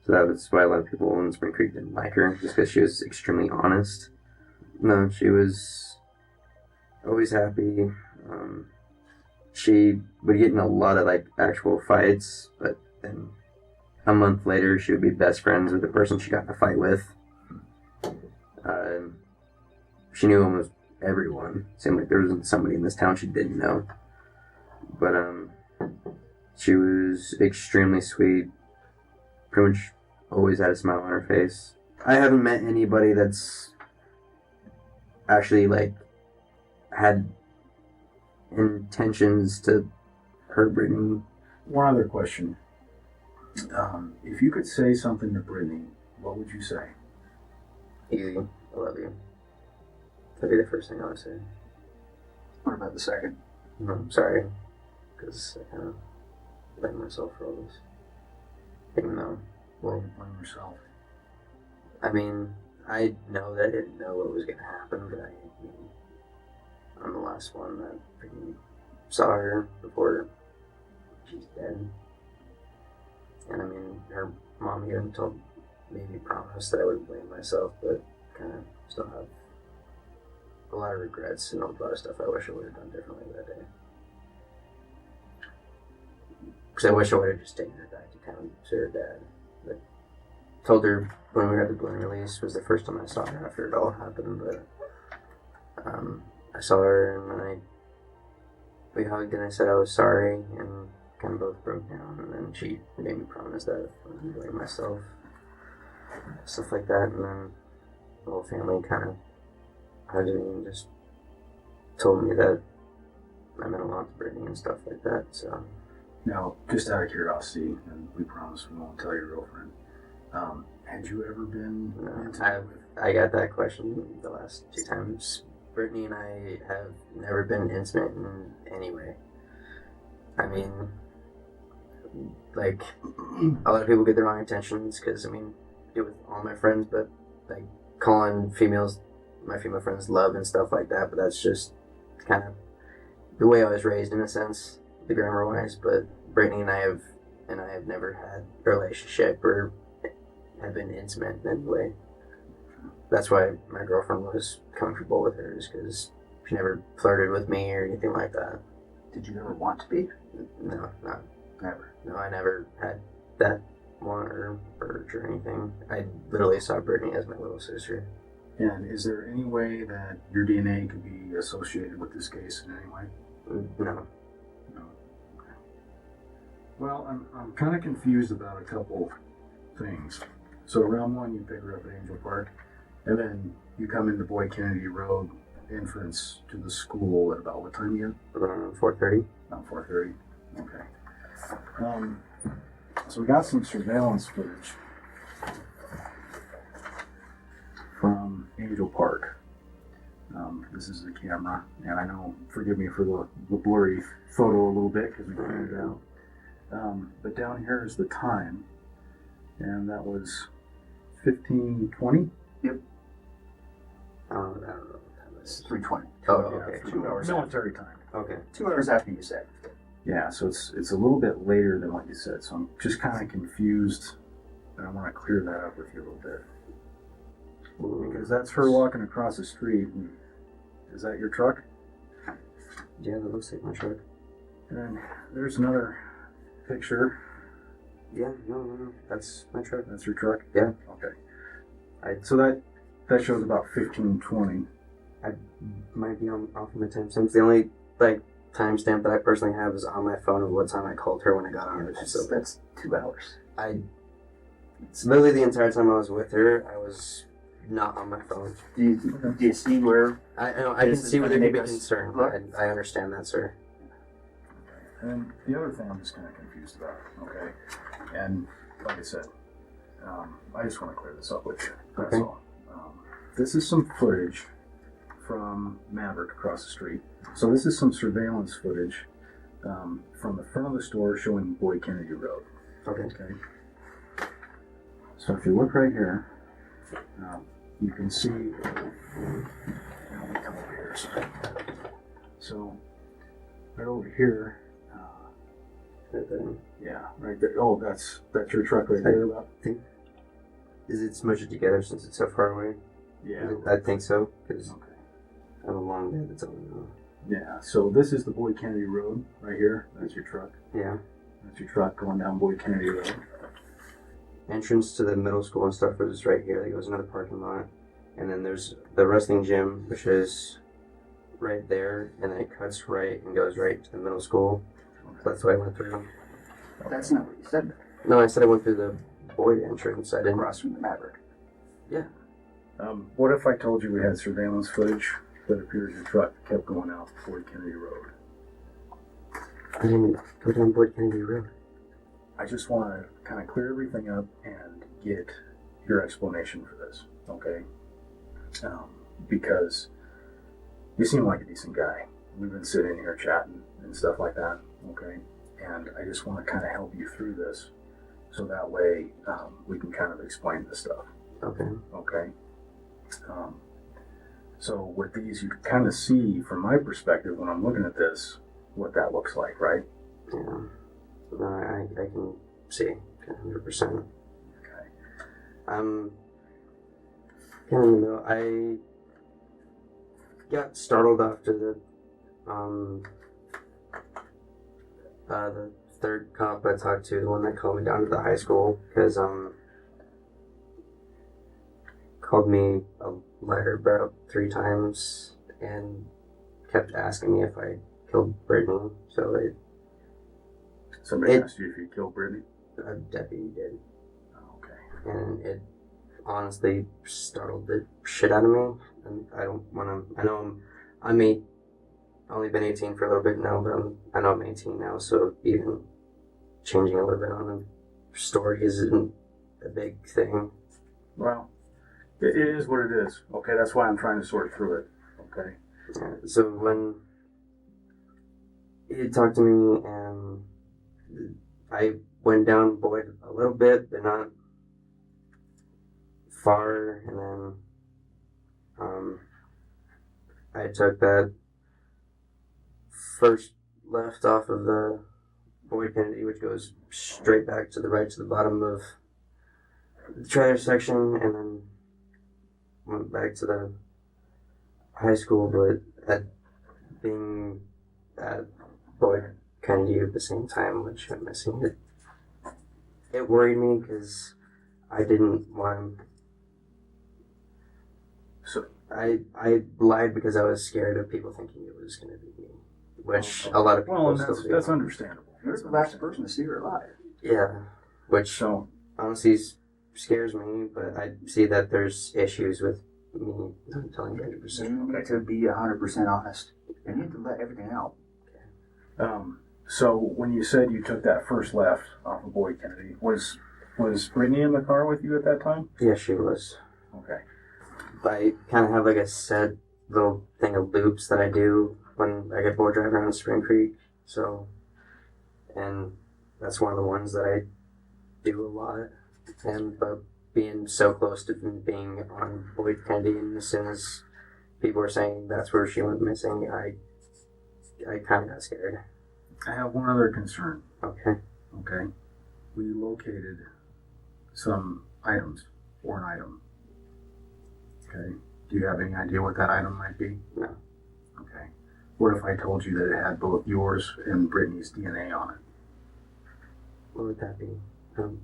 So that was why a lot of people in Spring Creek didn't like her, just because she was extremely honest. No, she was always happy. She would get in a lot of like actual fights, but then a month later she would be best friends with the person she got in a fight with. She knew almost everyone. Seemed like there wasn't somebody in this town she didn't know. But she was extremely sweet. Pretty much always had a smile on her face. I haven't met anybody that's actually like had intentions to hurt Britney. One other question. If you could say something to Britney, what would you say? Easy. I love you. That'd be the first thing I would say. What about the second? No, I'm sorry. Because I kind of blame myself for all this. Even though, well, Blame yourself. I mean, I know that I didn't know what was going to happen, but I'm the last one that freaking saw her before she's dead. And I mean, her mom even made me promise that I wouldn't blame myself, but kind of still have a lot of regrets and a lot of stuff I wish I would have done differently that day. Because I wish I would have just taken her back to town to see her dad. But told her when we were at the balloon release was the first time I saw her after it all happened, but I saw her and then we hugged and I said I was sorry and kind of both broke down, and then she made me promise that I wouldn't blame myself, stuff like that, and then the whole family kind of hugged me and just told me that I meant a lot to Britney and stuff like that. So Now, just out of curiosity, and we promise we won't tell your girlfriend, had you ever been intimate with? I got that question the last 2 times. Britney and I have never been intimate in any way. I mean, like, a lot of people get the wrong intentions because, I mean, I do it with all my friends, but, like, calling my female friends love and stuff like that, but that's just kind of the way I was raised in a sense, the grammar wise. But Brittany and I have never had a relationship or have been intimate in any way. That's why my girlfriend was comfortable with her, is because she never flirted with me or anything like that. Did you ever want to be? No, not Never. No, I never had that want or urge or anything. I literally saw Brittany as my little sister. And is there any way that your DNA could be associated with this case in any way? No. No. Okay. Well, I'm kind of confused about a couple things. So round one, you pick her up at Angel Park, and then you come into Boyd Kennedy Road entrance to the school at about what time again? Around 4:30. About 4:30. Okay. So we got some surveillance footage from Angel Park. This is the camera, and I know, forgive me for the blurry photo a little bit because we cleaned it out. But down here is the time, and that was 15:20. Yep. I don't know what time it is. 3:20. Oh, okay. 2 hours. Military time. Okay. 2 hours after you said. Yeah, so it's a little bit later than what you said, so I'm just kind of confused, and I want to clear that up with you a little bit. Because that's her walking across the street. And is that your truck? Yeah, that looks like my truck. And there's another picture. Yeah, no. That's my truck. That's your truck? Yeah. Okay. So that shows about 15:20. I might be off my timestamps. The only timestamp that I personally have is on my phone of what time I called her when I got on her. So That's 2 hours. It's literally the entire time I was with her, I was not on my phone. Do you see where? I can This is see where there gonna could be make us concern. look. I understand that, sir. And the other thing I'm just kind of confused about, okay? And like I said, I just want to clear this up with you. That's Okay. all. This is some footage from Maverick across the street. So this is some surveillance footage from the front of the store showing Boyd Kennedy Road. Okay. Okay. So if you look right here, you can see. Let me come over here. So right over here. Right there. Yeah, right there. Oh, that's your truck right there. About. Is it smushed together since it's so far away? Yeah. I think so, because Okay. I have a long day that's all I know. Yeah. So this is the Boyd Kennedy Road right here. That's your truck. Yeah. That's your truck going down Boyd Kennedy Road. Entrance to the middle school and stuff is right here. There goes another parking lot. And then there's the wrestling gym, which is right there. And then it cuts right and goes right to the middle school. So that's what I went through. That's not what you said. No, I said I went through the Boyd entrance. I didn't. Across from the Maverick. Yeah. What if I told you we had surveillance footage that appears your truck kept going out Boyd Kennedy Road? I didn't go down Boyd Kennedy Road. I just want to kind of clear everything up and get your explanation for this, okay? Because you seem like a decent guy. We've been sitting here chatting and stuff like that, okay? And I just want to kind of help you through this so that way we can kind of explain this stuff, Okay. okay? So with these, you can kind of see from my perspective when I'm looking at this what that looks like, right? Yeah. No, I can see 100%. Okay. Kind of in the middle. I got startled after the third cop I talked to, the one that called me down to the high school, because called me a liar about 3 times and kept asking me if I killed Britney. So Somebody asked you if you killed Britney? a deputy did. Oh, okay. And it honestly startled the shit out of me. And I don't want to. I know I'm only been 18 for a little bit now, but I know I'm 18 now, so even changing a little bit on the story isn't a big thing. Well, it is what it is. Okay, that's why I'm trying to sort through it. Okay. Yeah, so when he talked to me, and I went down Boyd a little bit, but not far, and then I took that first left off of the Boyd Kennedy, which goes straight back to the right to the bottom of the trailer section, and then went back to the high school, but being at Boyd Kennedy at the same time, which I'm missing, it worried me because I didn't want him. So, I lied because I was scared of people thinking it was going to be me, which a lot of people well, still do. that's understandable. You're the last person to see her alive. Yeah, which So, honestly scares me, but I see that there's issues with me not telling 100%. You need to be 100% honest. And you need to let everything out. so when you said you took that first left off of Boyd Kennedy, was Brittany in the car with you at that time? Yeah, she was. Okay. I kind of have like a set little thing of loops that I do when I get bored driving around Spring Creek. So, and that's one of the ones that I do a lot. And but being so close to being on Boyd Kennedy, and as soon as people were saying that's where she went missing, I kind of got scared. I have one other concern. Okay. Okay. We located some items, or an item. Okay. Do you have any idea what that item might be? No. Okay. What if I told you that it had both yours and Brittany's DNA on it? What would that be? Do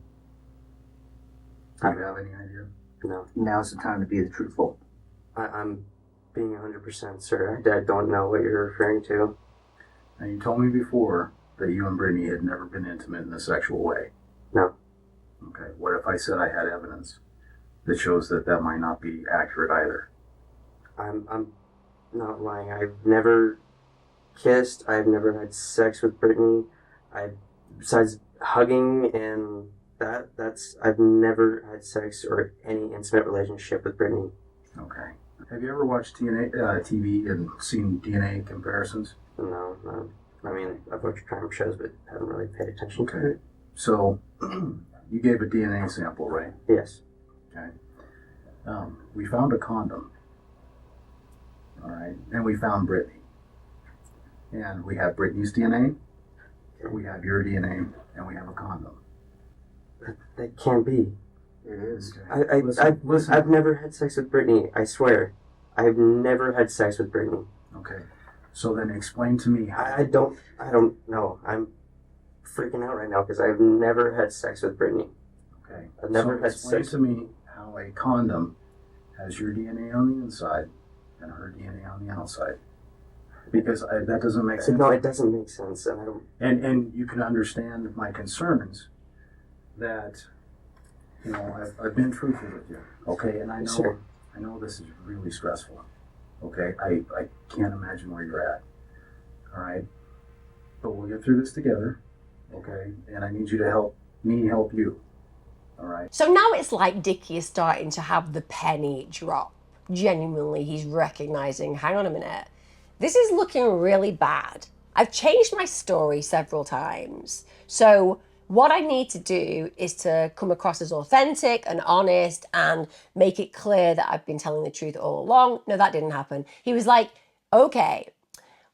you have any idea? No. Now's the time to be truthful. I'm being 100% sir. I don't know what you're referring to. Now, you told me before that you and Brittany had never been intimate in a sexual way. No. Okay. What if I said I had evidence that shows that that might not be accurate either? I'm not lying. I've never kissed. I've never had sex with Brittany. Besides hugging and I've never had sex or any intimate relationship with Brittany. Okay. Have you ever watched TV and seen DNA comparisons? No. I mean, I've watched crime shows, but haven't really paid attention to Okay. it. So, you gave a DNA sample, right? Yes. Okay. We found a condom. All right. And we found Brittany. And we have Brittany's DNA, we have your DNA, and we have a condom. That can't be. It is. Listen. I've never had sex with Brittany. I swear, I've never had sex with Brittany. Okay. So then explain to me how. I don't know. I'm freaking out right now because I've never had sex with Brittany. Okay. I've never so had explain sex. to me how a condom has your DNA on the inside and her DNA on the outside. Because that doesn't make sense. No, it doesn't make sense, and I don't. And you can understand my concerns that, I've been truthful with you, okay? And I know Sure. I know this is really stressful, okay? I can't imagine where you're at, all right? But we'll get through this together, okay? And I need you to help me help you, all right? So now it's like Dickey is starting to have the penny drop. Genuinely, he's recognizing, hang on a minute, this is looking really bad. I've changed my story several times. So what I need to do is to come across as authentic and honest and make it clear that I've been telling the truth all along. No, that didn't happen. He was like, okay,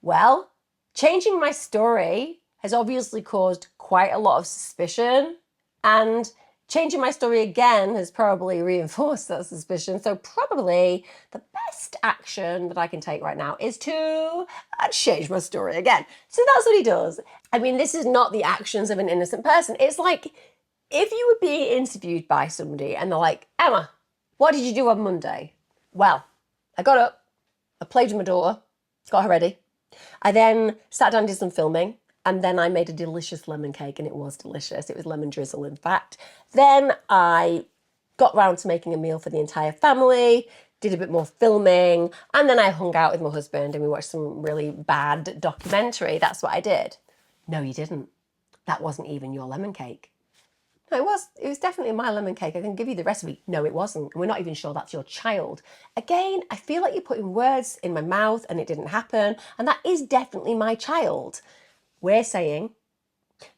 well, changing my story has obviously caused quite a lot of suspicion, and changing my story again has probably reinforced that suspicion. So probably the best action that I can take right now is to change my story again. So that's what he does. I mean, this is not the actions of an innocent person. It's like if you were being interviewed by somebody and they're like, Emma, what did you do on Monday? Well, I got up, I played with my daughter, got her ready. I then sat down and did some filming. And then I made a delicious lemon cake, and it was delicious. It was lemon drizzle, in fact. Then I got round to making a meal for the entire family, did a bit more filming, and then I hung out with my husband and we watched some really bad documentary. That's what I did. No, you didn't. That wasn't even your lemon cake. No, it was definitely my lemon cake. I can give you the recipe. No, it wasn't. We're not even sure that's your child. Again, I feel like you're putting words in my mouth and it didn't happen. And that is definitely my child. We're saying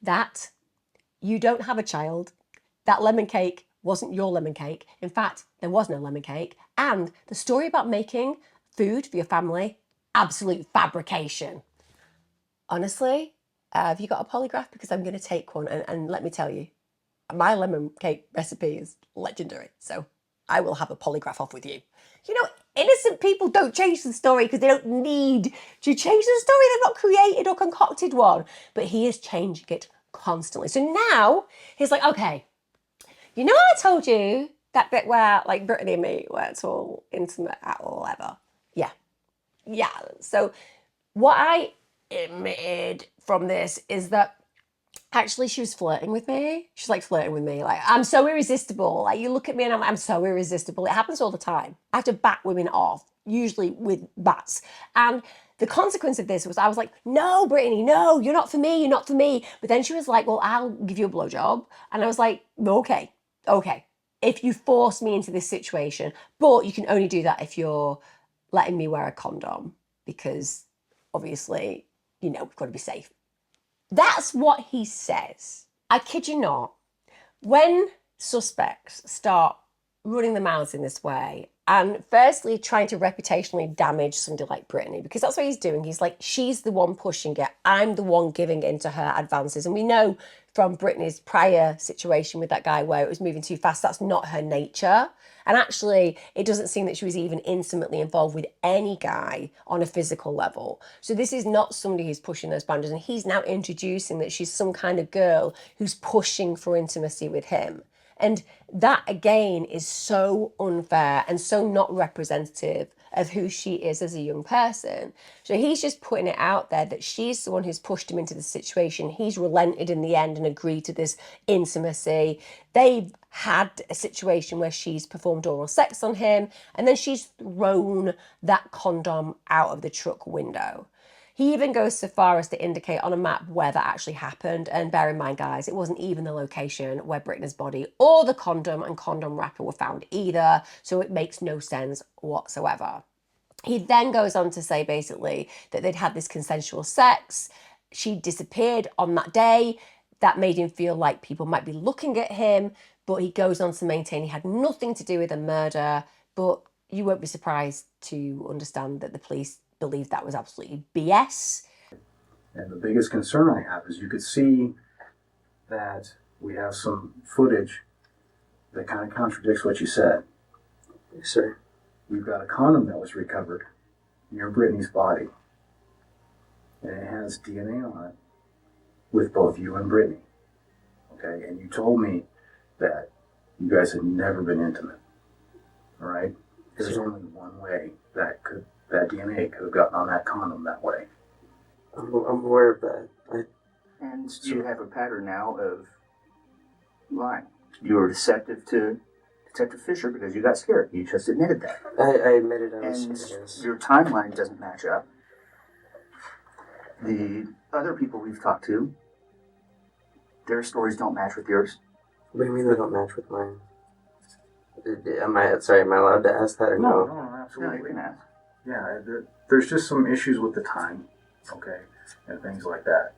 that you don't have a child. That lemon cake wasn't your lemon cake. In fact, there was no lemon cake. And the story about making food for your family, absolute fabrication. Honestly, have you got a polygraph? Because I'm going to take one. And let me tell you, my lemon cake recipe is legendary. So I will have a polygraph off with you. Innocent people don't change the story because they don't need to change the story. They've not created or concocted one. But he is changing it constantly. So now he's like, okay, I told you That bit where, like, Brittany and me weren't all intimate at all ever. Yeah. Yeah. So what I admitted from this is that actually she was flirting with me. She's like flirting with me. Like, I'm so irresistible. Like, you look at me and I'm so irresistible. It happens all the time. I have to bat women off, usually with bats. And the consequence of this was I was like, no, Brittany, no, you're not for me. You're not for me. But then she was like, well, I'll give you a blowjob. And I was like, okay. If you force me into this situation, but you can only do that if you're letting me wear a condom, because obviously, we've got to be safe. That's what he says. I kid you not. When suspects start running their mouths in this way, and firstly trying to reputationally damage somebody like Brittany, because that's what he's doing. He's like, she's the one pushing it. I'm the one giving in to her advances. And we know from Brittany's prior situation with that guy where it was moving too fast, that's not her nature. And actually, it doesn't seem that she was even intimately involved with any guy on a physical level. So this is not somebody who's pushing those boundaries. And he's now introducing that she's some kind of girl who's pushing for intimacy with him. And that, again, is so unfair and so not representative of who she is as a young person. So he's just putting it out there that she's the one who's pushed him into the situation. He's relented in the end and agreed to this intimacy. They've had a situation where she's performed oral sex on him, and then she's thrown that condom out of the truck window. He even goes so far as to indicate on a map where that actually happened. And bear in mind, guys, it wasn't even the location where Brittany's body or the condom and condom wrapper were found either. So it makes no sense whatsoever. He then goes on to say basically that they'd had this consensual sex. She disappeared on that day. That made him feel like people might be looking at him. But he goes on to maintain he had nothing to do with the murder. But you won't be surprised to understand that the police believe that was absolutely BS. And the biggest concern I have is you could see that we have some footage that kind of contradicts what you said. Yes, sir. We've got a condom that was recovered near Brittany's body, and it has DNA on it with both you and Brittany. Okay, and you told me that you guys had never been intimate. All right? There's only one way that DNA could have gotten on that condom that way. I'm aware of that. And you have a pattern now of lying. You were deceptive to Detective Fisher because you got scared. You just admitted that. I admitted I was And scared, yes. your timeline doesn't match up. The other people we've talked to, their stories don't match with yours. What do you mean they don't match with mine? Am I allowed to ask that or no? No, absolutely. No, you can ask. Yeah, there's just some issues with the time, okay, and things like that.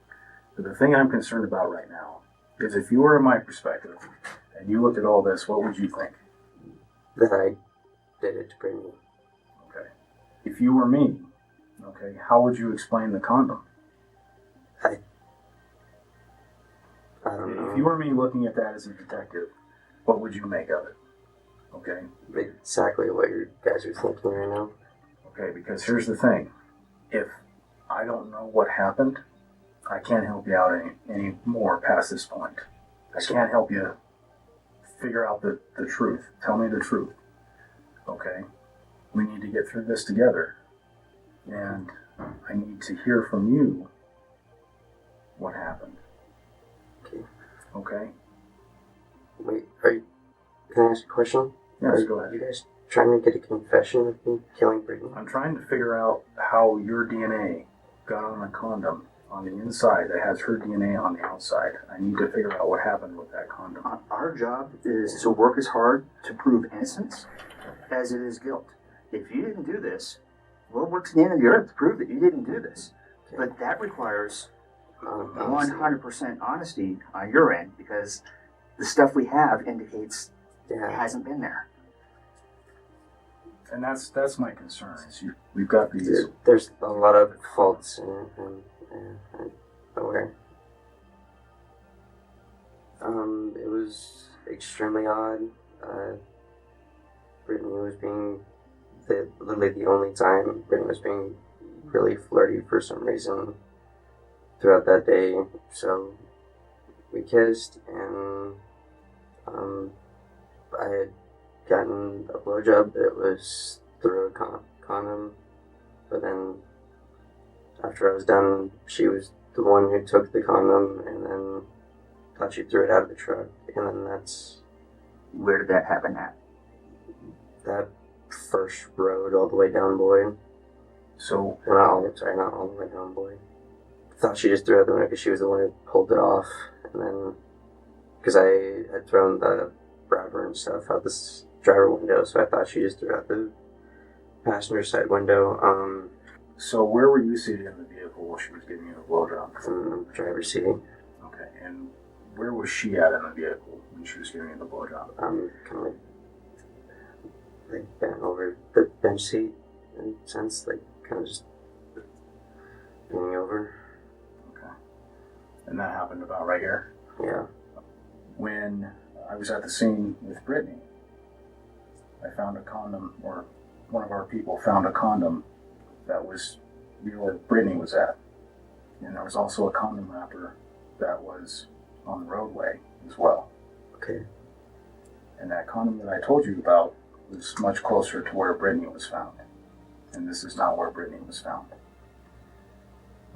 But the thing I'm concerned about right now is if you were in my perspective and you looked at all this, what would you think? That I did it to Brittany. Okay. If you were me, okay, how would you explain the condom? I don't know. If you were me looking at that as a detective, what would you make of it? Okay? Exactly what you guys are thinking right now. Okay, because here's the thing. If I don't know what happened, I can't help you out any more past this point. I can't help you figure out the truth. Tell me the truth. Okay? We need to get through this together. And I need to hear from you what happened. Okay. Okay? Wait, can I ask a question? Yes, go ahead. Are you guys trying to get a confession of me killing Brittany? I'm trying to figure out how your DNA got on a condom on the inside that has her DNA on the outside. I need to figure out what happened with that condom. Our job is to work as hard to prove innocence as it is guilt. If you didn't do this, we'll work to the end of the earth to prove that you didn't do this. Okay. But that requires Honestly. 100% honesty on your end, because the stuff we have indicates it Yeah. hasn't been there. And that's my concern. We've got these. There's a lot of faults and I'm aware. It was extremely odd. Brittany was being literally the only time Brittany was being really flirty for some reason throughout that day. So we kissed, and I had gotten a blowjob, but it was through a condom. But then after I was done, she was the one who took the condom and then thought she threw it out of the truck. And then that's Where did that happen at? that first road all the way down Boyd. So, Not all the way down Boyd. Thought she just threw it out the window because she was the one who pulled it off. And then, because I had thrown the wrapper and stuff out this driver window, so I thought she just threw out the passenger side window. so where were you seated in the vehicle while she was giving you the blowjob? In the driver's seat. Okay, and where was she at in the vehicle when she was giving you the blowjob? Kind of like bent over the bench seat in a sense, like kind of just leaning over. Okay. And that happened about right here? Yeah. When I was at the scene with Britney, I found a condom, or one of our people found a condom that was where Britney was at. And there was also a condom wrapper that was on the roadway as well. Okay. And that condom that I told you about was much closer to where Britney was found. And this is not where Britney was found.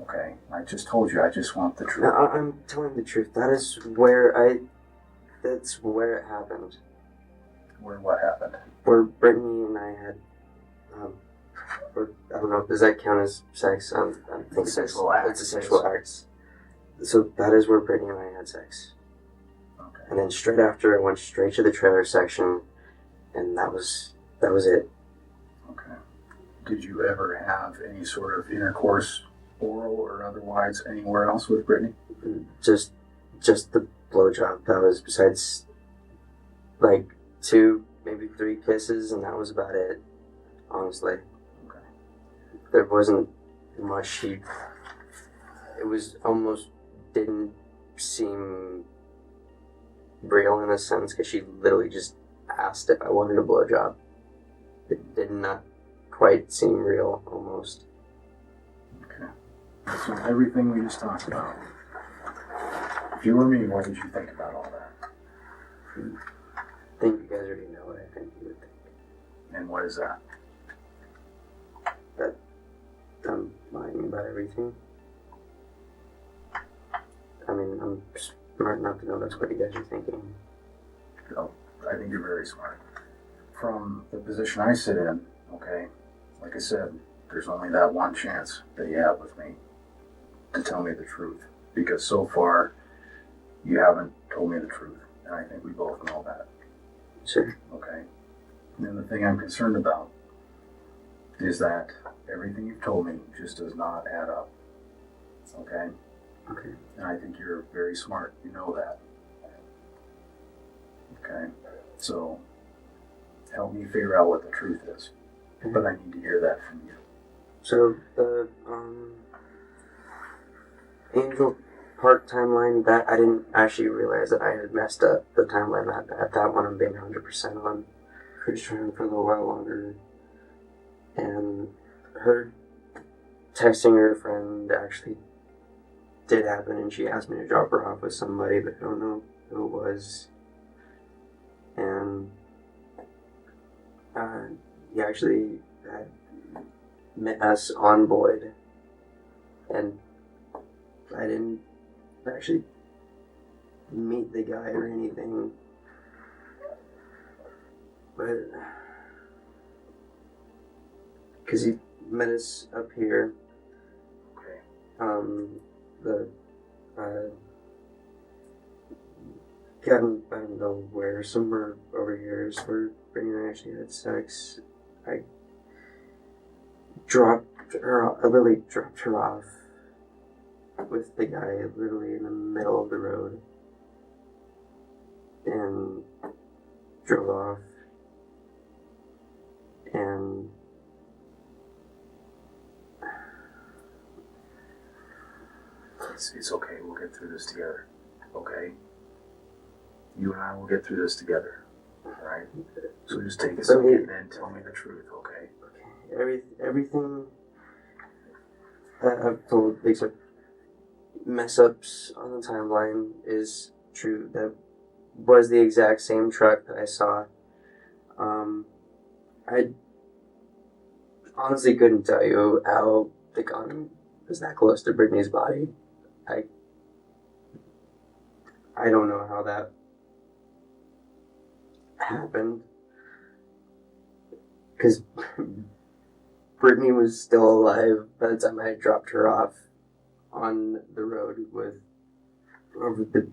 Okay? I just told you, I just want the truth. No, I'm telling the truth. That's where it happened. Where what happened? Where Brittany and I had, I don't know, does that count as sex? I think Sexual act. It's a sexual act. So that is where Brittany and I had sex. Okay. And then straight after, I went straight to the trailer section, and that was it. Okay. Did you ever have any sort of intercourse, oral or otherwise, anywhere else with Britney? Just the blowjob. That was besides, like, 2, maybe 3 kisses, and that was about it, honestly. Okay. There wasn't much. It was almost didn't seem real in a sense, because she literally just asked if I wanted a blowjob. It did not quite seem real, almost. Okay. So everything we just talked about, if you were me, what would you think about all that? I think you guys already know what I think you would think. And what is that? That I'm lying about everything. I mean, I'm smart enough to know that's what you guys are thinking. Oh, I think you're very smart. From the position I sit in, okay, like I said, there's only that one chance that you have with me to tell me the truth. Because so far, you haven't told me the truth. And I think we both know that. Sure. Okay? And then the thing I'm concerned about is that everything you've told me just does not add up. Okay? Okay. And I think you're very smart. You know that. Okay? So, help me figure out what the truth is. Okay. But I need to hear that from you. So the Angel Park timeline, that I didn't actually realize that I had messed up the timeline at that one. I'm being 100% on. Cruise trying for a little while longer, and her texting her friend actually did happen, and she asked me to drop her off with somebody, but I don't know who it was. And he actually had met us on Boyd, and I didn't actually meet the guy or anything, but because he met us up here. Okay. I don't know where, somewhere over here is where Brittany and I actually had sex. I literally dropped her off with the guy literally in the middle of the road and drove off, and It's okay. We'll get through this together. Okay? You and I will get through this together. Alright? So just take a second and then tell me the truth, okay? everything that I've told, except mess ups on the timeline, is true. That was the exact same truck that I saw I honestly couldn't tell you how the gun was that close to Britney's body. I don't know how that happened. Because Britney was still alive by the time I dropped her off on the road with whoever the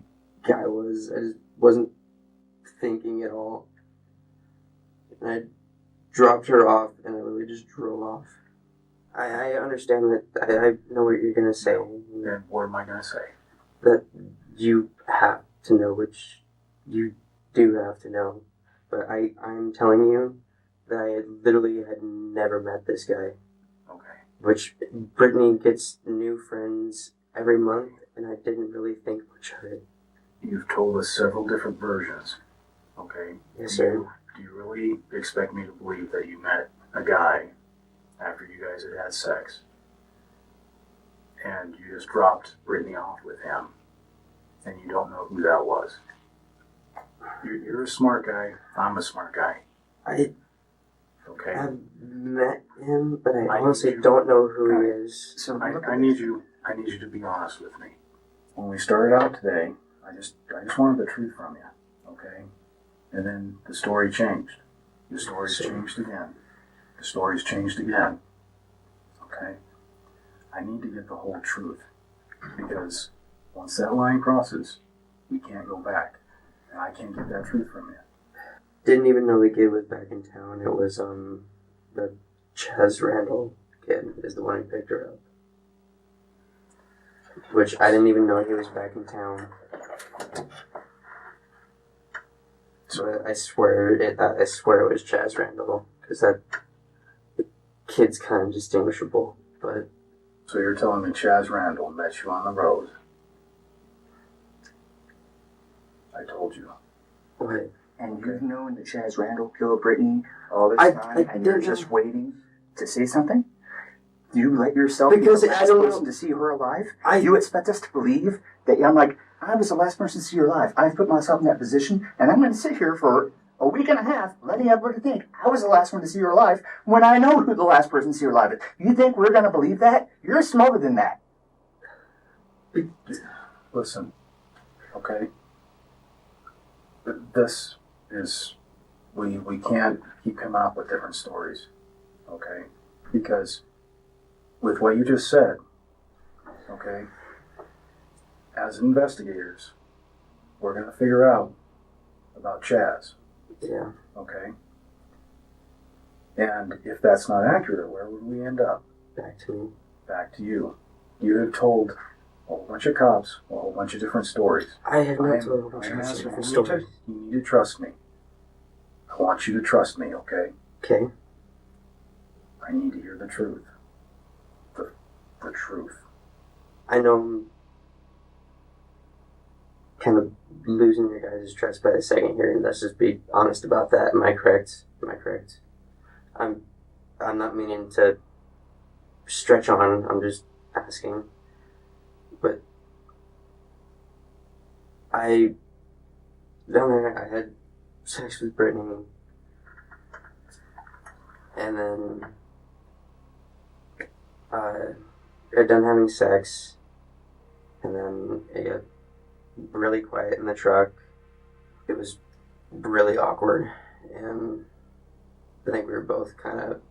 guy was. I just wasn't thinking at all. And I dropped her off and I really just drove off. I understand that. I know what you're going to say. Then what am I going to say? That you have to know, which you do have to know. But I'm telling you that I literally had never met this guy. Okay. Which Brittany gets new friends every month, and I didn't really think much of it. You've told us several different versions. Okay. Yes, sir. Do you really expect me to believe that you met a guy after you guys had had sex and you just dropped Brittany off with him and you don't know who that was? You're a smart guy. I'm a smart guy. Okay. I've met him, but I I honestly need you- don't know who he is. So I need you to be honest with me. When we started out today, I just wanted the truth from you, okay? And then the story changed. The story's changed again. The story's changed again. Okay? I need to get the whole truth. Because once that line crosses, we can't go back. And I can't get that truth from you. Didn't even know the kid was back in town. It was the Chaz Randall kid is the one who picked her up. Which I didn't even know he was back in town. So I swear it was Chaz Randall, because that the kid's kind of distinguishable. But So you're telling me Chaz Randall met you on the road? I told you. what? And you've known that Chaz Randall killed Brittany all this time, and you're just waiting to say something? Do you let yourself be the last person to see her alive? You expect us to believe that I'm like, I was the last person to see her alive. I've put myself in that position, and I'm going to sit here for a week and a half letting everybody think I was the last one to see her alive when I know who the last person to see her alive is. You think we're going to believe that? You're smarter than that. Listen, okay? This is, we can't keep coming up with different stories, okay? Because with what you just said, okay, as investigators, we're going to figure out about Chaz. Yeah. Okay? And if that's not accurate, where would we end up? Back to me. Back to you. You have told a whole bunch of cops a whole bunch of different stories. I have not told a bunch of different stories. You need to trust me. I want you to trust me, okay? Okay. I need to hear the truth. The truth. I know I'm kind of losing your guys' trust by the second here, and let's just be honest about that. Am I correct? I'm not meaning to stretch on, I'm just asking. But down there, I had sex with Brittany, and then got done having sex, and then it got really quiet in the truck. It was really awkward, and I think we were both kind of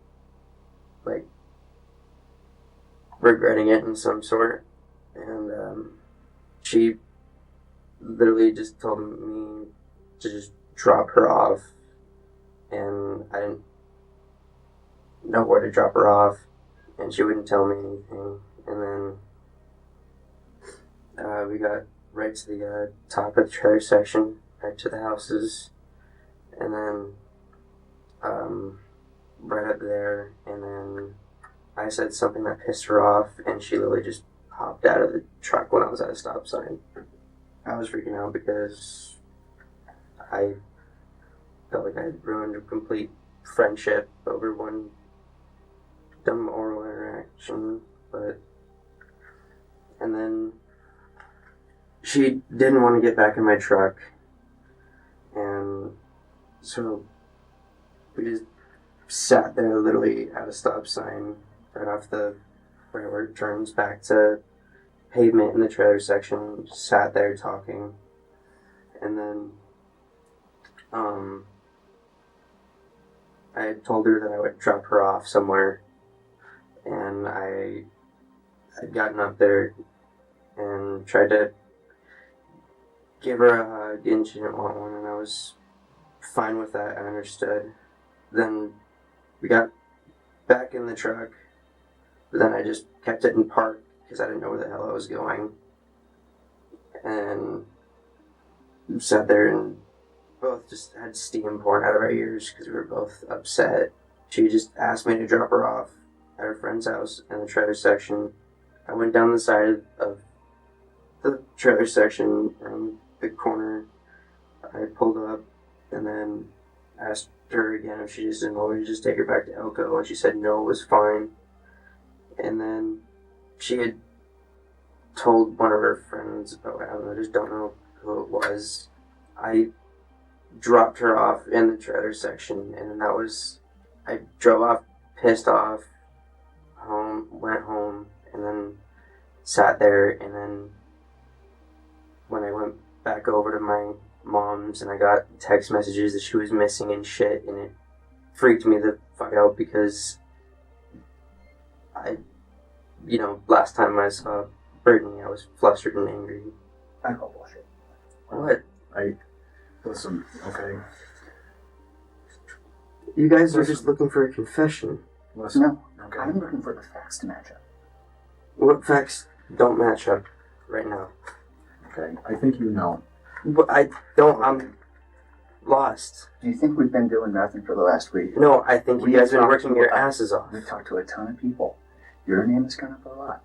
like regretting it in some sort. And she literally just told me to just drop her off, and I didn't know where to drop her off, and she wouldn't tell me anything. And then we got right to the top of the trailer section, right to the houses, and then right up there, and then I said something that pissed her off, and she literally just hopped out of the truck when I was at a stop sign. I was freaking out because I felt like I had ruined a complete friendship over one dumb oral interaction, and then she didn't want to get back in my truck, and so We just sat there literally at a stop sign right off the whatever it turns back to pavement in the trailer section. Sat there talking, and then I had told her that I would drop her off somewhere, and I had gotten up there and tried to give her a hug, and she didn't want one, and I was fine with that. I understood. Then we got back in the truck, but then I just kept it in park because I didn't know where the hell I was going, and sat there and both just had steam pouring out of our ears because we were both upset. She just asked me to drop her off at her friend's house in the trailer section. I went down the side of the trailer section around the corner. I pulled up and then asked her again if she just didn't want me to just take her back to Elko, and she said no, it was fine. And then she had told one of her friends about I just don't know who it was. I dropped her off in the trailer section, and then I drove off pissed off home, went home, and then sat there, and then when I went back over to my mom's and I got text messages that she was missing and shit, and it freaked me the fuck out because last time I saw Brittany, I was flustered and angry. I call bullshit. What? Listen, okay? You guys are just looking for a confession. Listen, No, okay? I'm looking for the facts to match up. What facts don't match up right now? Okay, I think you know. But I don't, I'm lost. Do you think we've been doing nothing for the last week? No, I think you guys have been working your asses off. We've talked to a ton of people. Your name has come up a lot.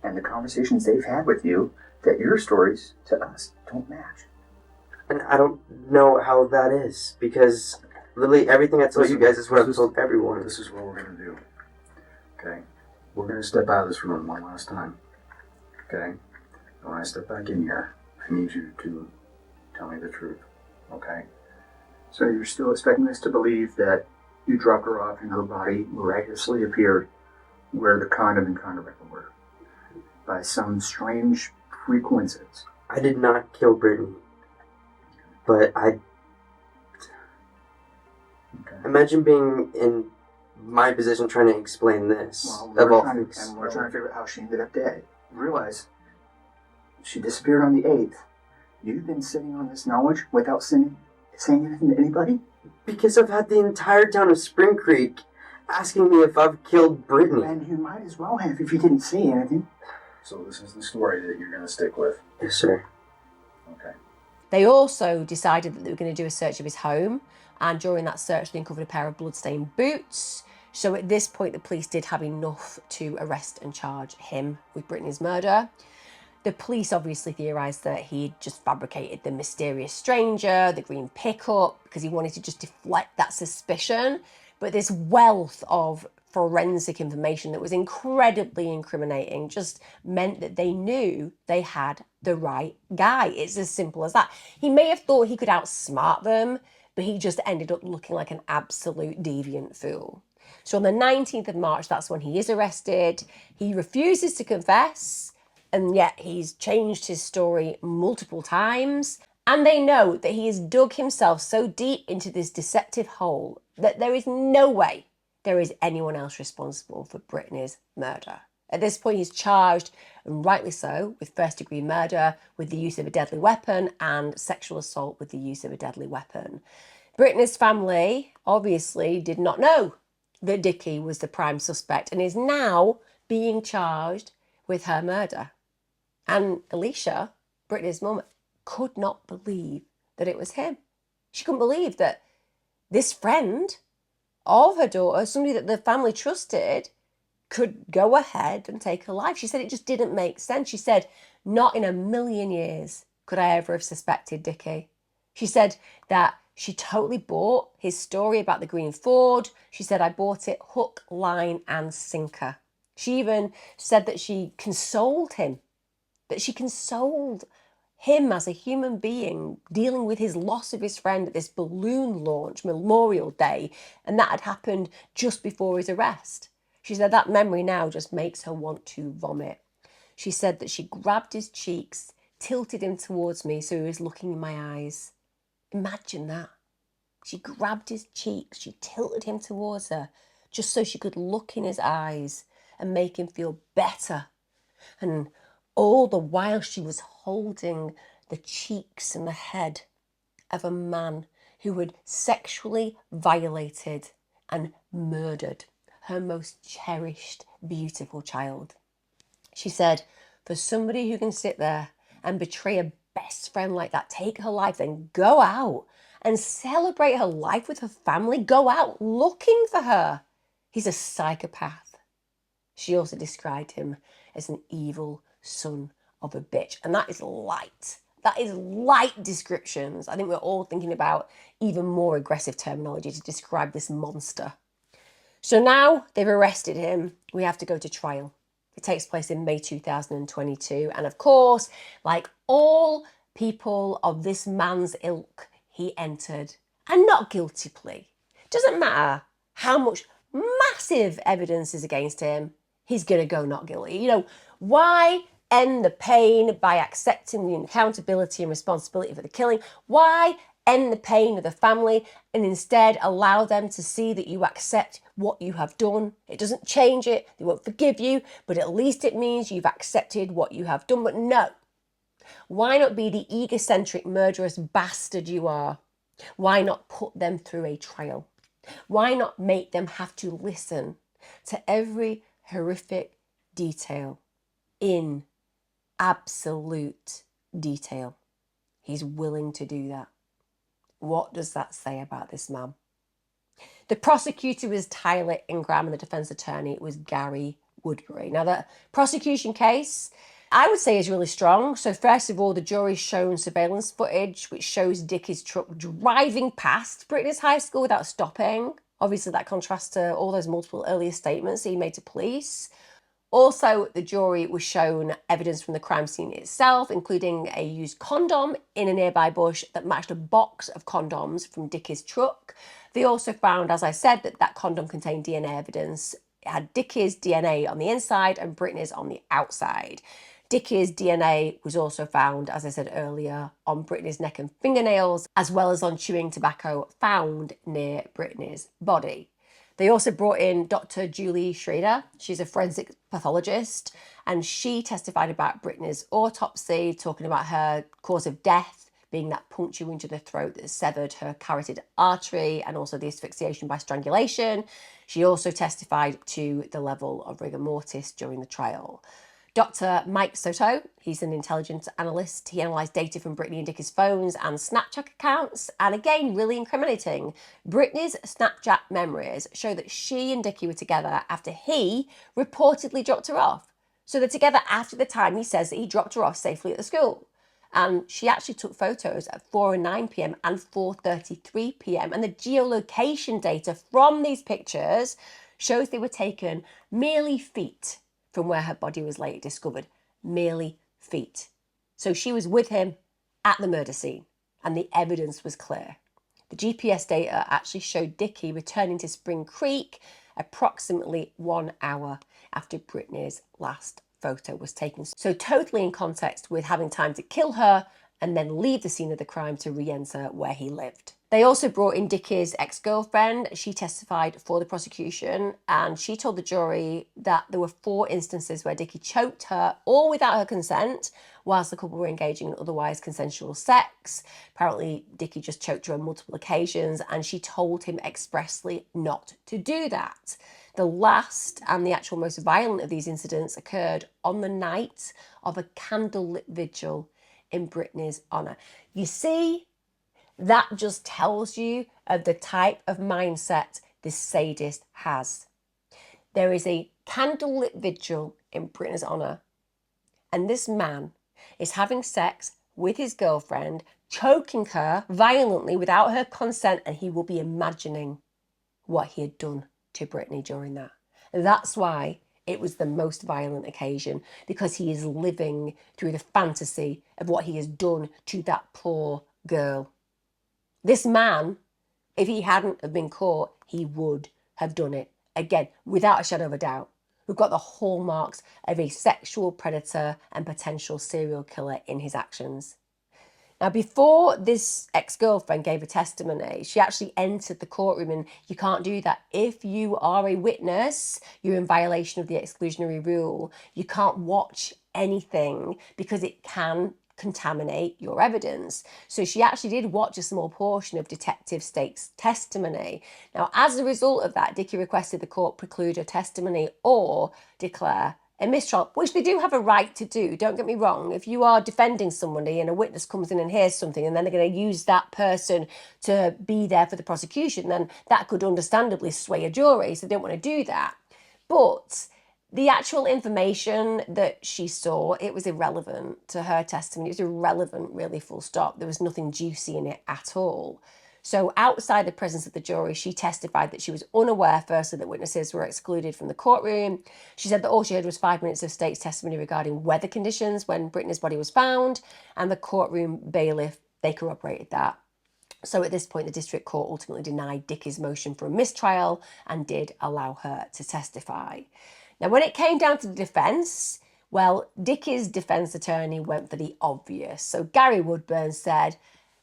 And the conversations they've had with you, that your stories to us don't match. And I don't know how that is, because literally everything I told you guys is what I've told everyone. This is what we're going to do. Okay? We're going to step out of this room one last time. Okay? And when I step back in here, I need you to tell me the truth. Okay? So you're still expecting us to believe that you dropped her off and her body miraculously appeared where the condom and condom were by some strange coincidence? I did not kill Brittany. But Okay. imagine being in my position trying to explain this. Well, of all and things. we're trying to figure out how she ended up dead. Realize she disappeared on the 8th. You've been sitting on this knowledge without saying anything to anybody? Because I've had the entire town of Spring Creek asking me if I've killed Brittany. And you might as well have if you didn't say anything. So this is the story that you're going to stick with. Yes, sir. Okay. They also decided that they were going to do a search of his home, and during that search they uncovered a pair of bloodstained boots. So at this point the police did have enough to arrest and charge him with Brittany's murder. The police obviously theorised that he'd just fabricated the mysterious stranger, the green pickup, because he wanted to just deflect that suspicion. But this wealth of forensic information that was incredibly incriminating just meant that they knew they had the right guy. It's as simple as that. He may have thought he could outsmart them, but he just ended up looking like an absolute deviant fool. So on the 19th of March, that's when he is arrested. He refuses to confess, and yet he's changed his story multiple times. And they know that he has dug himself so deep into this deceptive hole that there is no way there is anyone else responsible for Brittany's murder. At this point, he's charged, and rightly so, with first-degree murder with the use of a deadly weapon and sexual assault with the use of a deadly weapon. Brittany's family obviously did not know that Dickey was the prime suspect and is now being charged with her murder. And Alicia, Brittany's mum, could not believe that it was him. She couldn't believe that this friend of her daughter, somebody that the family trusted, could go ahead and take her life. She said it just didn't make sense. She said, not in a million years could I ever have suspected Dickey. She said that she totally bought his story about the green Ford. She said, I bought it hook, line and sinker. She even said that she consoled him, him as a human being dealing with his loss of his friend at this balloon launch Memorial Day, and that had happened just before his arrest. She said that memory now just makes her want to vomit. She said that she grabbed his cheeks, tilted him towards me so he was looking in my eyes. Imagine that. She grabbed his cheeks, she tilted him towards her, just so she could look in his eyes and make him feel better. And all the while she was holding the cheeks and the head of a man who had sexually violated and murdered her most cherished, beautiful child. She said, for somebody who can sit there and betray a best friend like that, take her life, then go out and celebrate her life with her family, go out looking for her. He's a psychopath. She also described him as an evil son of a bitch. And that is light. That is light descriptions. I think we're all thinking about even more aggressive terminology to describe this monster. So now they've arrested him. We have to go to trial. It takes place in May 2022. And of course, like all people of this man's ilk, he entered a not guilty plea. Doesn't matter how much massive evidence is against him, he's going to go not guilty. You know, why end the pain by accepting the accountability and responsibility for the killing? Why end the pain of the family and instead allow them to see that you accept what you have done? It doesn't change it. They won't forgive you, but at least it means you've accepted what you have done. But no, why not be the egocentric, murderous bastard you are? Why not put them through a trial? Why not make them have to listen to every horrific detail in absolute detail? He's willing to do that. What does that say about this man? The prosecutor was Tyler Ingram and the defense attorney was Gary Woodbury. Now, the prosecution case, I would say, is really strong. So first of all, the jury's shown surveillance footage which shows Dickey's truck driving past Britney's high school without stopping. Obviously, that contrasts to all those multiple earlier statements he made to police. Also, the jury was shown evidence from the crime scene itself, including a used condom in a nearby bush that matched a box of condoms from Dickey's truck. They also found, as I said, that that condom contained DNA evidence. It had Dickey's DNA on the inside and Britney's on the outside. Dickey's DNA was also found, as I said earlier, on Britney's neck and fingernails, as well as on chewing tobacco found near Britney's body. They also brought in Dr. Julie Schrader. She's a forensic pathologist, and she testified about Britney's autopsy, talking about her cause of death being that puncture wound to the throat that severed her carotid artery, and also the asphyxiation by strangulation. She also testified to the level of rigor mortis during the trial. Dr. Mike Soto, he's an intelligence analyst. He analysed data from Britney and Dickey's phones and Snapchat accounts. And again, really incriminating. Britney's Snapchat memories show that she and Dickey were together after he reportedly dropped her off. So they're together after the time he says that he dropped her off safely at the school. And she actually took photos at 4:09 p.m. and 4:33 p.m. And the geolocation data from these pictures shows they were taken merely feet from where her body was later discovered, merely feet. So she was with him at the murder scene, and the evidence was clear. The GPS data actually showed Dickey returning to Spring Creek approximately 1 hour after Britney's last photo was taken. So totally in context with having time to kill her and then leave the scene of the crime to re-enter where he lived. They also brought in Dickey's ex-girlfriend. She testified for the prosecution, and she told the jury that there were 4 instances where Dickey choked her, all without her consent, whilst the couple were engaging in otherwise consensual sex. Apparently, Dickey just choked her on multiple occasions, and she told him expressly not to do that. The last and the actual most violent of these incidents occurred on the night of a candlelit vigil in Britney's honour. You see, that just tells you of the type of mindset this sadist has. There is a candlelit vigil in Britney's honour, and this man is having sex with his girlfriend, choking her violently without her consent, and he will be imagining what he had done to Britney during that. That's why it was the most violent occasion because he is living through the fantasy of what he has done to that poor girl. This man, if he hadn't have been caught, he would have done it again, without a shadow of a doubt. We've got the hallmarks of a sexual predator and potential serial killer in his actions. Now, before this ex-girlfriend gave a testimony, she actually entered the courtroom, and you can't do that. If you are a witness, you're in violation of the exclusionary rule. You can't watch anything because it can contaminate your evidence. So she actually did watch a small portion of Detective Stake's testimony. Now, as a result of that, Dickey requested the court preclude her testimony or declare a mistrial, which they do have a right to do. Don't get me wrong. If you are defending somebody and a witness comes in and hears something and then they're going to use that person to be there for the prosecution, then that could understandably sway a jury. So they don't want to do that. But the actual information that she saw, it was irrelevant to her testimony. It was irrelevant, really, full stop. There was nothing juicy in it at all. So outside the presence of the jury, she testified that she was unaware, firstly, that witnesses were excluded from the courtroom. She said that all she heard was 5 minutes of State's testimony regarding weather conditions when Britney's body was found, and the courtroom bailiff, they corroborated that. So at this point, the district court ultimately denied Dickey's motion for a mistrial and did allow her to testify. Now, when it came down to the defence, well, Dickey's defence attorney went for the obvious. So Gary Woodburn said,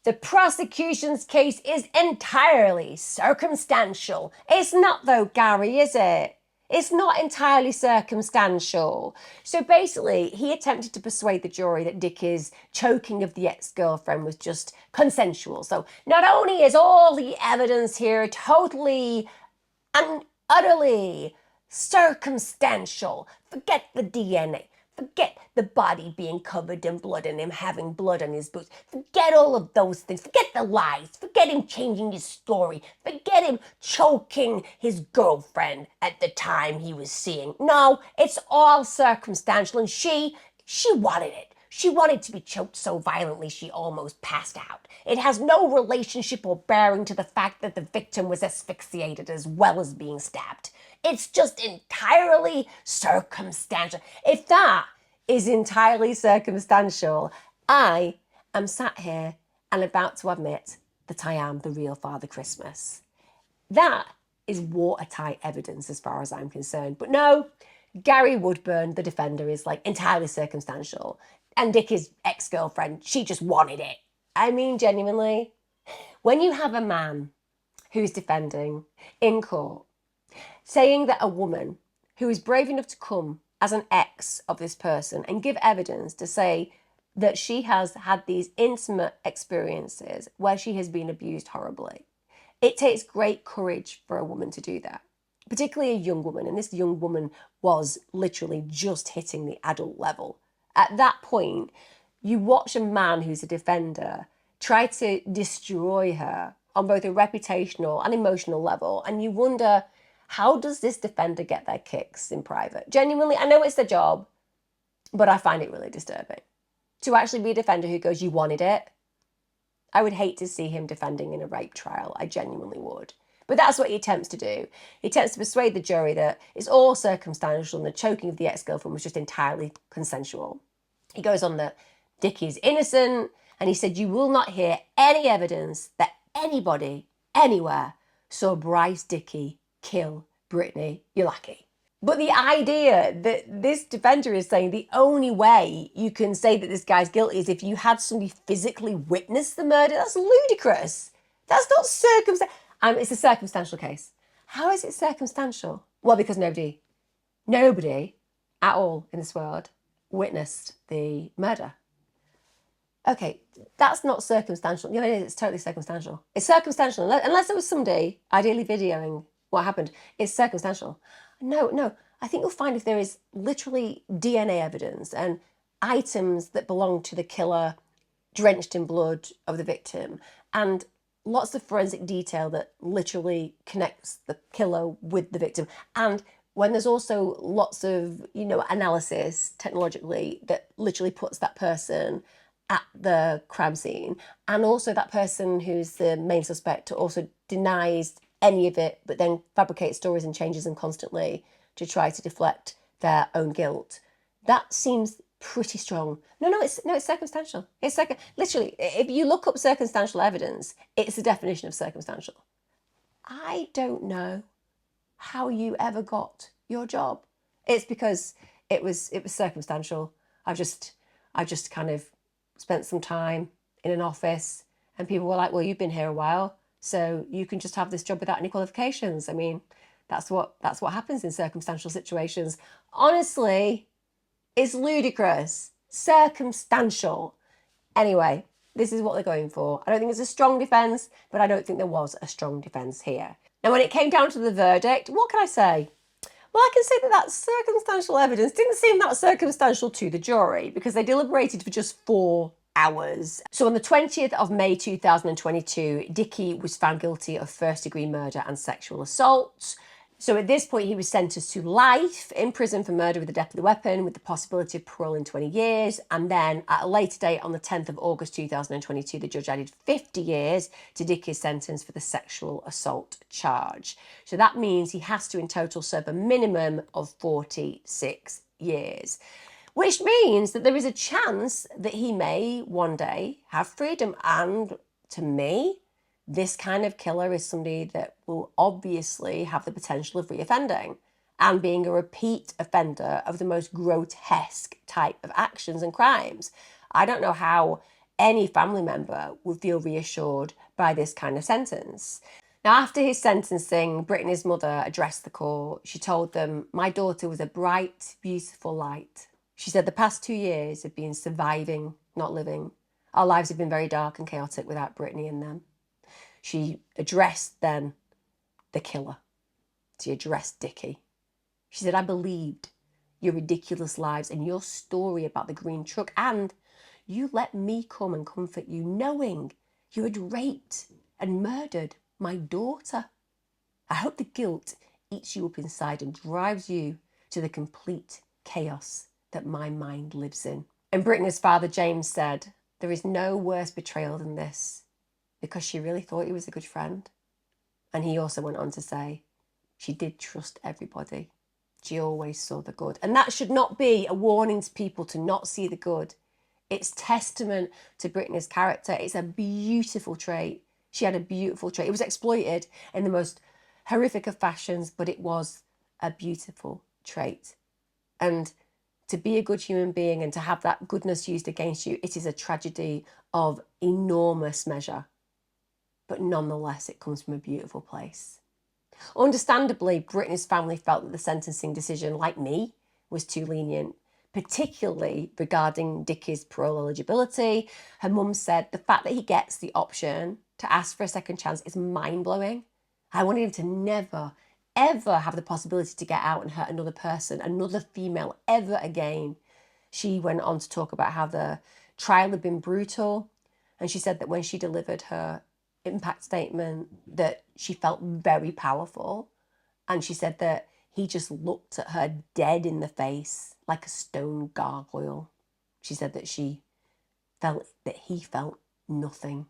the prosecution's case is entirely circumstantial. It's not though, Gary, is it? It's not entirely circumstantial. So basically, he attempted to persuade the jury that Dickey's choking of the ex-girlfriend was just consensual. So not only is all the evidence here totally and utterly circumstantial, forget the DNA, forget the body being covered in blood and him having blood on his boots, forget all of those things, forget the lies, forget him changing his story, forget him choking his girlfriend at the time he was seeing. No, it's all circumstantial, and she wanted it. She wanted to be choked so violently she almost passed out. It has no relationship or bearing to the fact that the victim was asphyxiated as well as being stabbed. It's just entirely circumstantial. If that is entirely circumstantial, I am sat here and about to admit that I am the real Father Christmas. That is watertight evidence as far as I'm concerned. But no, Gary Woodburn, the defender, is like entirely circumstantial. And Dickey's ex-girlfriend, she just wanted it. I mean, genuinely, when you have a man who's defending in court, saying that a woman who is brave enough to come as an ex of this person and give evidence to say that she has had these intimate experiences where she has been abused horribly, it takes great courage for a woman to do that, particularly a young woman. And this young woman was literally just hitting the adult level. At that point, you watch a man who's a defender try to destroy her on both a reputational and emotional level, and you wonder, how does this defender get their kicks in private? Genuinely, I know it's their job, but I find it really disturbing. To actually be a defender who goes, you wanted it. I would hate to see him defending in a rape trial. I genuinely would. But that's what he attempts to do. He attempts to persuade the jury that it's all circumstantial and the choking of the ex-girlfriend was just entirely consensual. He goes on that Dickey's innocent, and he said, you will not hear any evidence that anybody, anywhere, saw Bryce Dickey kill Britney Ujlaky. But the idea that this defender is saying the only way you can say that this guy's guilty is if you had somebody physically witness the murder, that's ludicrous. That's not circumstantial. It's a circumstantial case. How is it circumstantial? Well, because nobody at all in this world witnessed the murder. Okay, that's not circumstantial. Yeah, it is. It's totally circumstantial. It's circumstantial unless there was somebody ideally videoing what happened. It's circumstantial. No. I think you'll find if there is literally DNA evidence and items that belong to the killer drenched in blood of the victim and lots of forensic detail that literally connects the killer with the victim. And when there's also lots of, analysis technologically that literally puts that person at the crime scene, and also that person who's the main suspect also denies any of it, but then fabricates stories and changes them constantly to try to deflect their own guilt. That seems pretty strong. No, it's circumstantial. It's literally, if you look up circumstantial evidence, it's the definition of circumstantial. I don't know how you ever got your job. It's because it was circumstantial. I just kind of spent some time in an office, and people were like, well, you've been here a while, so you can just have this job without any qualifications. I mean, that's what happens in circumstantial situations. Honestly, it's ludicrous. Circumstantial. Anyway, this is what they're going for. I don't think it's a strong defence, but I don't think there was a strong defence here. Now, when it came down to the verdict, what can I say? Well, I can say that circumstantial evidence didn't seem that circumstantial to the jury, because they deliberated for just 4 hours. So on the 20th of May 2022, Dickey was found guilty of first-degree murder and sexual assault. So at this point, he was sentenced to life in prison for murder with a deadly weapon, with the possibility of parole in 20 years. And then at a later date, on the 10th of August 2022, the judge added 50 years to Dickey's sentence for the sexual assault charge. So that means he has to in total serve a minimum of 46 years, which means that there is a chance that he may one day have freedom. And to me, this kind of killer is somebody that will obviously have the potential of reoffending and being a repeat offender of the most grotesque type of actions and crimes. I don't know how any family member would feel reassured by this kind of sentence. Now, after his sentencing, Britney's mother addressed the court. She told them, "My daughter was a bright, beautiful light." She said, "The past 2 years have been surviving, not living. Our lives have been very dark and chaotic without Britney in them." She addressed then the killer. She addressed Dickey. She said, "I believed your ridiculous lives and your story about the green truck, and you let me come and comfort you, knowing you had raped and murdered my daughter. I hope the guilt eats you up inside and drives you to the complete chaos that my mind lives in." And Britney's father, James, said, "There is no worse betrayal than this, because she really thought he was a good friend." And he also went on to say, she did trust everybody. She always saw the good. And that should not be a warning to people to not see the good. It's testament to Britney's character. It's a beautiful trait. She had a beautiful trait. It was exploited in the most horrific of fashions, but it was a beautiful trait. And to be a good human being and to have that goodness used against you, it is a tragedy of enormous measure. But nonetheless, it comes from a beautiful place. Understandably, Britney's family felt that the sentencing decision, like me, was too lenient, particularly regarding Dickey's parole eligibility. Her mum said the fact that he gets the option to ask for a second chance is mind-blowing. I wanted him to never, ever have the possibility to get out and hurt another person, another female, ever again. She went on to talk about how the trial had been brutal, and she said that when she delivered her impact statement that she felt very powerful, and she said that he just looked at her dead in the face like a stone gargoyle. She said that he felt nothing.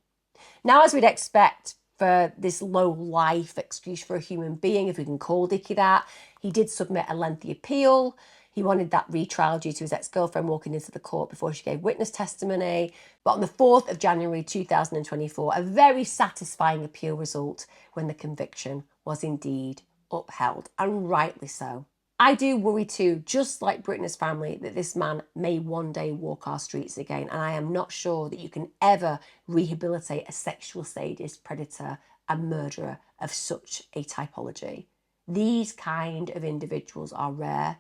Now, as we'd expect for this low life excuse for a human being, if we can call Dickey that, he did submit a lengthy appeal. He wanted that retrial due to his ex-girlfriend walking into the court before she gave witness testimony. But on the 4th of January 2024, a very satisfying appeal result when the conviction was indeed upheld, and rightly so. I do worry too, just like Britney's family, that this man may one day walk our streets again, and I am not sure that you can ever rehabilitate a sexual sadist, predator, and murderer of such a typology. These kind of individuals are rare,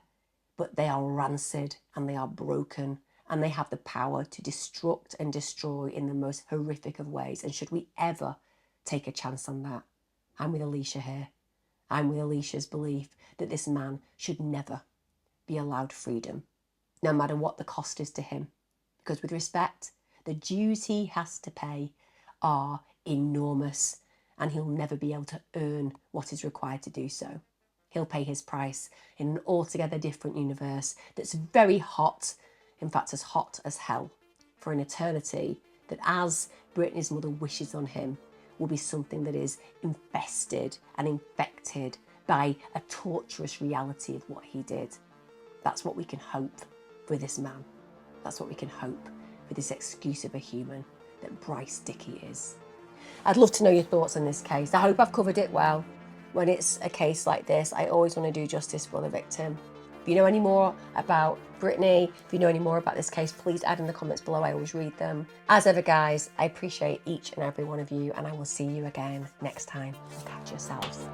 but they are rancid and they are broken, and they have the power to destruct and destroy in the most horrific of ways. And should we ever take a chance on that, I'm with Alicia here. I'm with Alicia's belief that this man should never be allowed freedom, no matter what the cost is to him. Because with respect, the dues he has to pay are enormous, and he'll never be able to earn what is required to do so. He'll pay his price in an altogether different universe that's very hot, in fact as hot as hell, for an eternity that, as Britney's mother wishes on him, will be something that is infested and infected by a torturous reality of what he did. That's what we can hope for this man. That's what we can hope for this excuse of a human that Bryce Dickey is. I'd love to know your thoughts on this case. I hope I've covered it well. When it's a case like this, I always want to do justice for the victim. If you know any more about Britney, if you know any more about this case, please add in the comments below. I always read them. As ever, guys, I appreciate each and every one of you, and I will see you again next time. Catch yourselves.